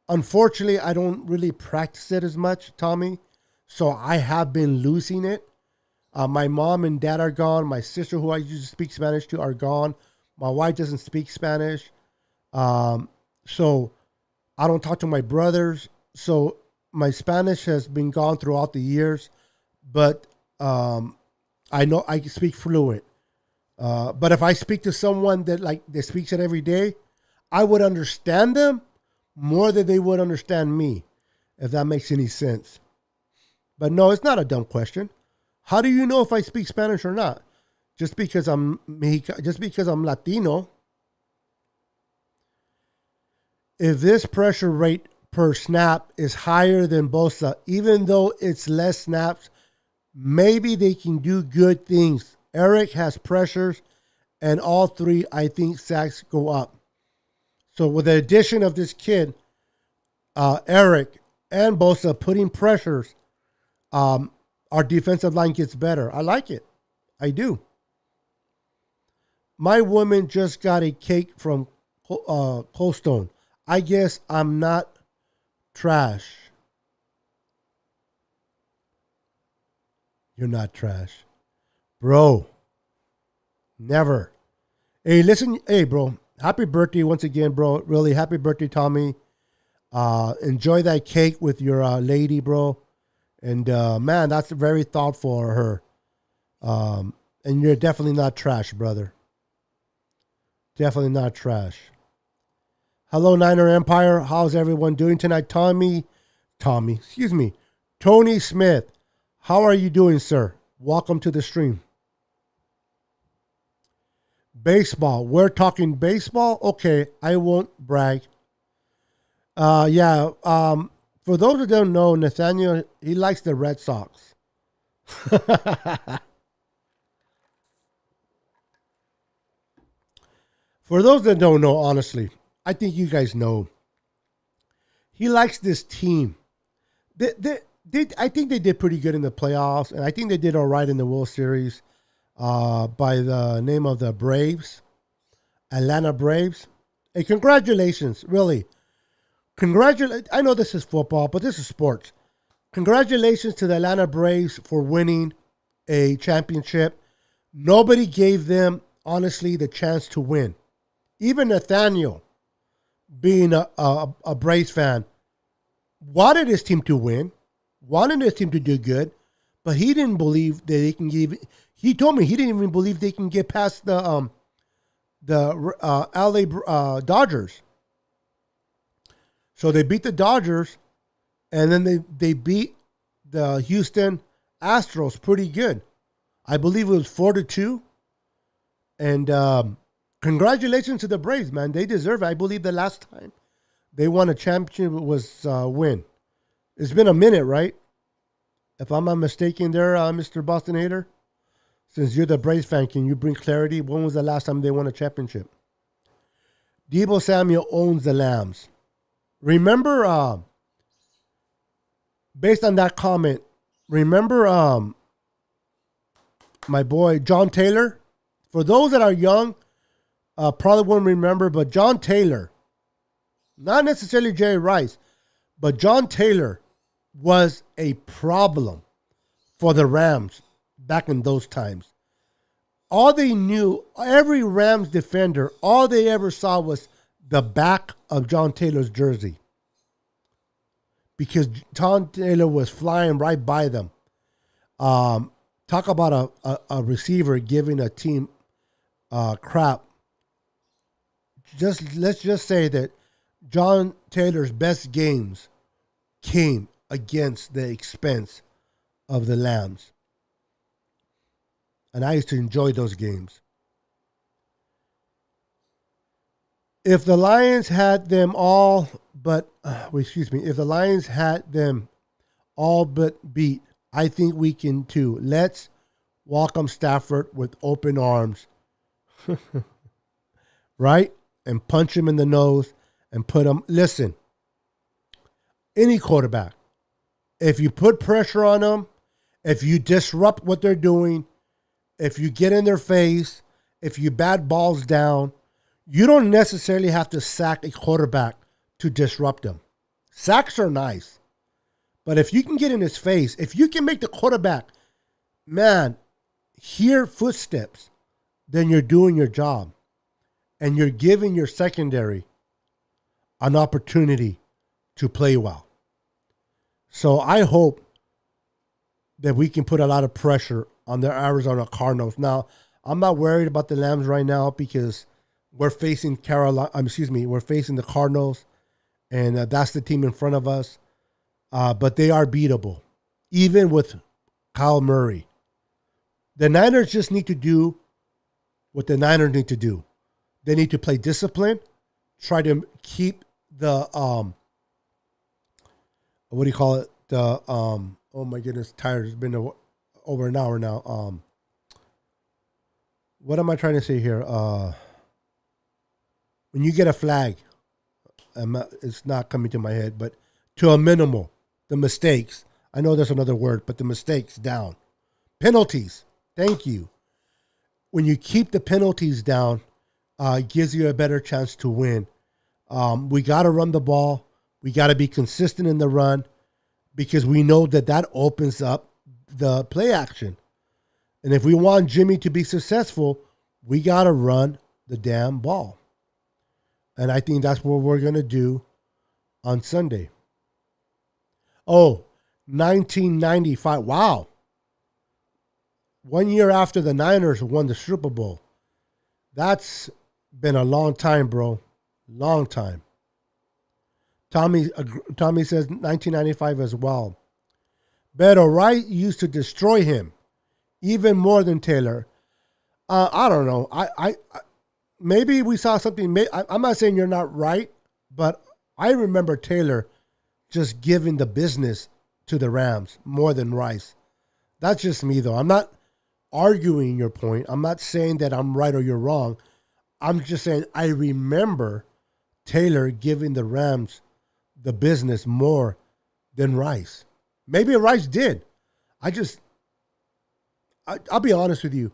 [SPEAKER 1] Unfortunately, I don't really practice it as much, Tommy. So I have been losing it. My mom and dad are gone. My sister, who I used to speak Spanish to, are gone. My wife doesn't speak Spanish. So I don't talk to my brothers. So my Spanish has been gone throughout the years. But I know I can speak fluent. But if I speak to someone that speaks it every day, I would understand them more than they would understand me, if that makes any sense. But no, it's not a dumb question. How do you know if I speak Spanish or not? Just because I'm Latino. If this pressure rate per snap is higher than Bosa, even though it's less snaps, maybe they can do good things. Eric has pressures, and all three, I think, sacks go up. So with the addition of this kid, Eric and Bosa putting pressures, our defensive line gets better. I like it. I do. My woman just got a cake from Cold Stone. I guess I'm not trash. You're not trash. Bro. Never. Hey, listen. Hey, bro. Happy birthday once again, bro. Really, happy birthday, Tommy. Enjoy that cake with your lady, bro. And, man, that's very thoughtful of her. And you're definitely not trash, brother. Definitely not trash. Hello, Niner Empire. How's everyone doing tonight? Tony Smith. How are you doing, sir? Welcome to the stream. Baseball. We're talking baseball? Okay, I won't brag. Yeah. For those who don't know, Nathaniel, he likes the Red Sox. For those that don't know, honestly, I think you guys know. He likes this team. I think they did pretty good in the playoffs, and I think they did all right in the World Series by the name of the Braves, Atlanta Braves. Hey, congratulations, really. I know this is football, but this is sports. Congratulations to the Atlanta Braves for winning a championship. Nobody gave them, honestly, the chance to win. Even Nathaniel, being a Braves fan, wanted his team to win, wanted his team to do good, but he didn't believe that they can give. He told me he didn't even believe they can get past the LA Dodgers. So they beat the Dodgers, and then they beat the Houston Astros pretty good. I believe it was 4-2. And congratulations to the Braves, man. They deserve it. I believe the last time they won a championship was win. It's been a minute, right? If I'm not mistaken there, Mr. Boston Hater. Since you're the Braves fan, can you bring clarity? When was the last time they won a championship? Deebo Samuel owns the Lambs. Remember, based on that comment, remember my boy John Taylor? For those that are young, probably won't remember, but John Taylor, not necessarily Jerry Rice, but John Taylor was a problem for the Rams back in those times. All they knew, every Rams defender, all they ever saw was the back of John Taylor's jersey, because John Taylor was flying right by them. Talk about a receiver giving a team crap. Let's just say that John Taylor's best games came against the expense of the Lambs. And I used to enjoy those games. If the Lions had them all but, if the Lions had them all but beat, I think we can too. Let's welcome Stafford with open arms, right? And punch him in the nose and put him. Listen, any quarterback, if you put pressure on them, if you disrupt what they're doing, if you get in their face, if you bat balls down, you don't necessarily have to sack a quarterback to disrupt them. Sacks are nice. But if you can get in his face, if you can make the quarterback, man, hear footsteps, then you're doing your job. And you're giving your secondary an opportunity to play well. So I hope that we can put a lot of pressure on the Arizona Cardinals. Now, I'm not worried about the Lambs right now because we're facing we're facing the Cardinals, and that's the team in front of us. But they are beatable, even with Kyle Murray. The Niners just need to do what the Niners need to do. They need to play discipline, try to keep the what do you call it? The oh my goodness, tired. It's been over an hour now. What am I trying to say here? When you get a flag, it's not coming to my head, but to a minimal, the mistakes. I know there's another word, but the mistakes down. Penalties. Thank you. When you keep the penalties down, it gives you a better chance to win. We got to run the ball. We got to be consistent in the run because we know that opens up the play action. And if we want Jimmy to be successful, we got to run the damn ball. And I think that's what we're going to do on Sunday. Oh, 1995. Wow. 1 year after the Niners won the Super Bowl. That's been a long time, bro. Long time. Tommy says 1995 as well. Beto Wright used to destroy him, even more than Taylor. I don't know. I maybe we saw something. I'm not saying you're not right, but I remember Taylor just giving the business to the Rams more than Rice. That's just me, though. I'm not arguing your point. I'm not saying that I'm right or you're wrong. I'm just saying I remember Taylor giving the Rams the business more than Rice. Maybe Rice did. I'll be honest with you.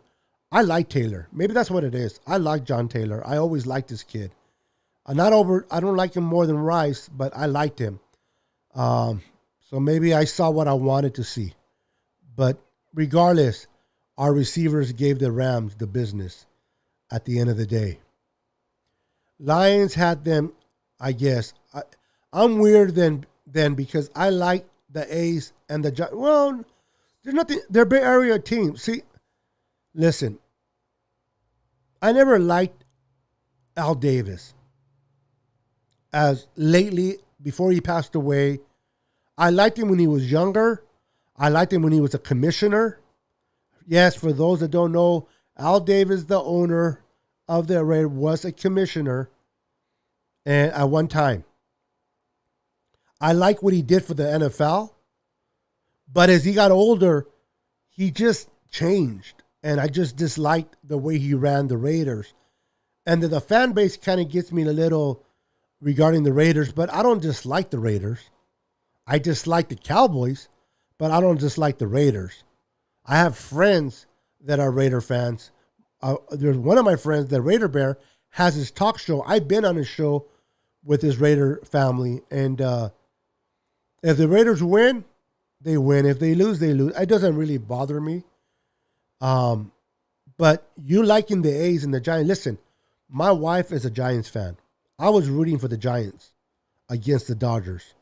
[SPEAKER 1] I like Taylor. Maybe that's what it is. I like John Taylor. I always liked this kid. I don't like him more than Rice, but I liked him. So maybe I saw what I wanted to see. But regardless, our receivers gave the Rams the business at the end of the day. Lions had them, I guess. I'm weird then because I like the A's and the Giants. Well, there's nothing. They're Bay Area teams. See, listen, I never liked Al Davis. As lately, before he passed away, I liked him when he was younger. I liked him when he was a commissioner. Yes, for those that don't know, Al Davis, the owner of the Raiders, was a commissioner and at one time. I like what he did for the NFL, but as he got older, he just changed. And I just disliked the way he ran the Raiders. And the fan base kind of gets me a little regarding the Raiders, but I don't dislike the Raiders. I dislike the Cowboys, but I don't dislike the Raiders. I have friends that are Raider fans. There's one of my friends, the Raider Bear, has his talk show. I've been on his show with his Raider family. And if the Raiders win, they win. If they lose, they lose. It doesn't really bother me. But you liking the A's and the Giants. Listen, my wife is a Giants fan. I was rooting for the Giants against the Dodgers.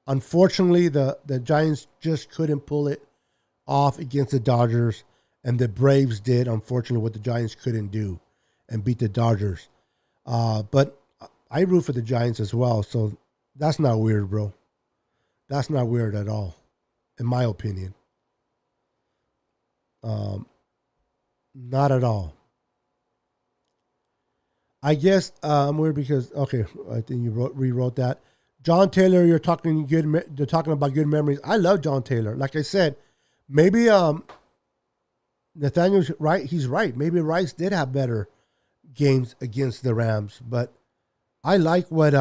[SPEAKER 1] Unfortunately, the Giants just couldn't pull it off against the Dodgers, and the Braves did, unfortunately, what the Giants couldn't do and beat the Dodgers. But I root for the Giants as well, so that's not weird, bro. That's not weird at all, in my opinion. Not at all. I guess I'm weird because okay, I think you rewrote that. John Taylor, you're talking They're talking about good memories. I love John Taylor. Like I said, maybe Nathaniel's right. He's right. Maybe Rice did have better games against the Rams, but I like what.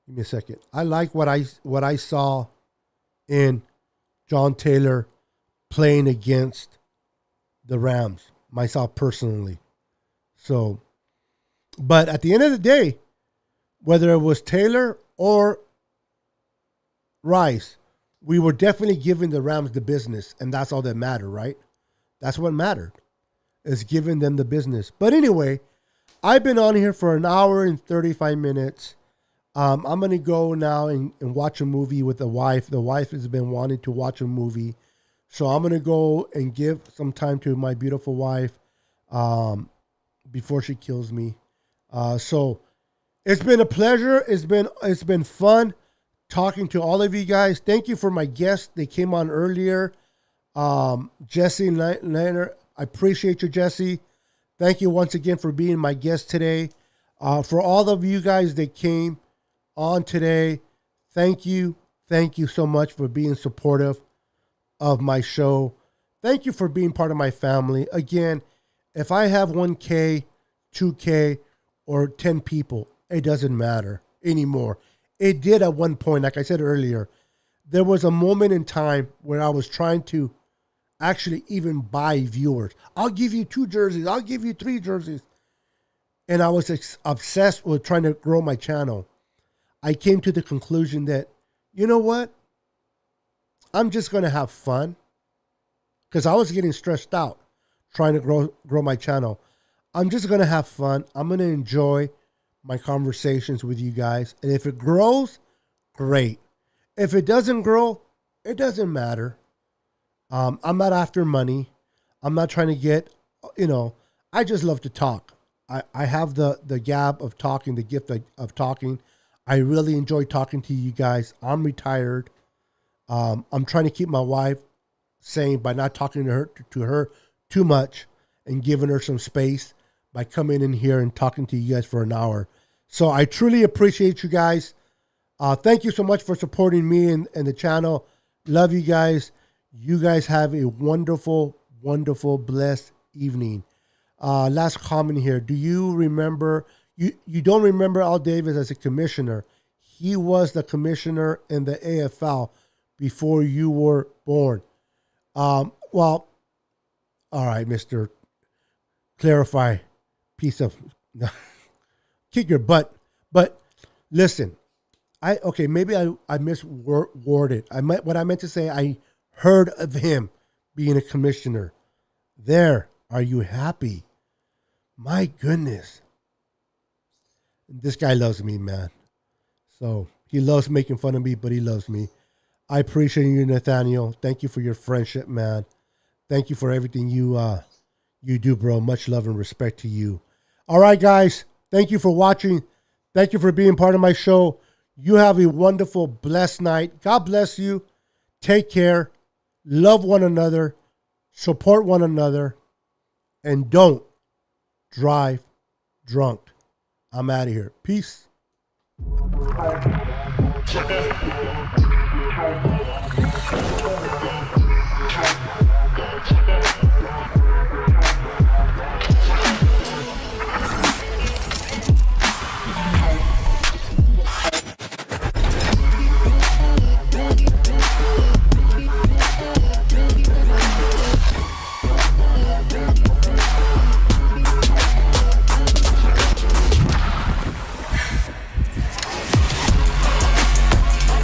[SPEAKER 1] Give me a second. I like what I saw in John Taylor playing against the Rams. Myself personally, so. But at the end of the day, whether it was Taylor or Rice, we were definitely giving the Rams the business, and that's all that mattered, right? That's what mattered, is giving them the business. But anyway, I've been on here for an hour and 35 minutes. I'm going to go now and watch a movie with the wife. The wife has been wanting to watch a movie. So I'm going to go and give some time to my beautiful wife before she kills me. So it's been a pleasure. It's been fun talking to all of you guys. Thank you for my guests. They came on earlier. Jessie Naylor, I appreciate you, Jessie. Thank you once again for being my guest today. For all of you guys that came on today, thank you. Thank you so much for being supportive of my show. Thank you for being part of my family. Again, if I have 1K, 2K, or 10 people, it doesn't matter anymore. It did at one point, like I said earlier. There was a moment in time where I was trying to actually even buy viewers. I'll give you 2 jerseys. I'll give you 3 jerseys. And I was obsessed with trying to grow my channel. I came to the conclusion that, you know what? I'm just going to have fun. Because I was getting stressed out trying to grow my channel. I'm just going to have fun. I'm going to enjoy my conversations with you guys. And if it grows, great. If it doesn't grow, it doesn't matter. I'm not after money. I'm not trying to get, I just love to talk. I have the gab of talking, the gift of talking. I really enjoy talking to you guys. I'm retired. I'm trying to keep my wife sane by not talking to her too much and giving her some space by coming in here and talking to you guys for an hour. So I truly appreciate you guys. Thank you so much for supporting me and the channel. Love you guys. You guys have a wonderful, wonderful, blessed evening. Last comment here. Do you remember, you don't remember Al Davis as a commissioner. He was the commissioner in the AFL before you were born. Well, all right, Mr. Clarify. Piece of kick your butt. But listen, maybe I misworded. What I meant to say, I heard of him being a commissioner. There, are you happy? My goodness. This guy loves me, man. So he loves making fun of me, but he loves me. I appreciate you, Nathaniel. Thank you for your friendship, man. Thank you for everything you do, bro. Much love and respect to you. All right, guys. Thank you for watching. Thank you for being part of my show. You have a wonderful, blessed night. God bless you. Take care. Love one another. Support one another. And don't drive drunk. I'm out of here. Peace.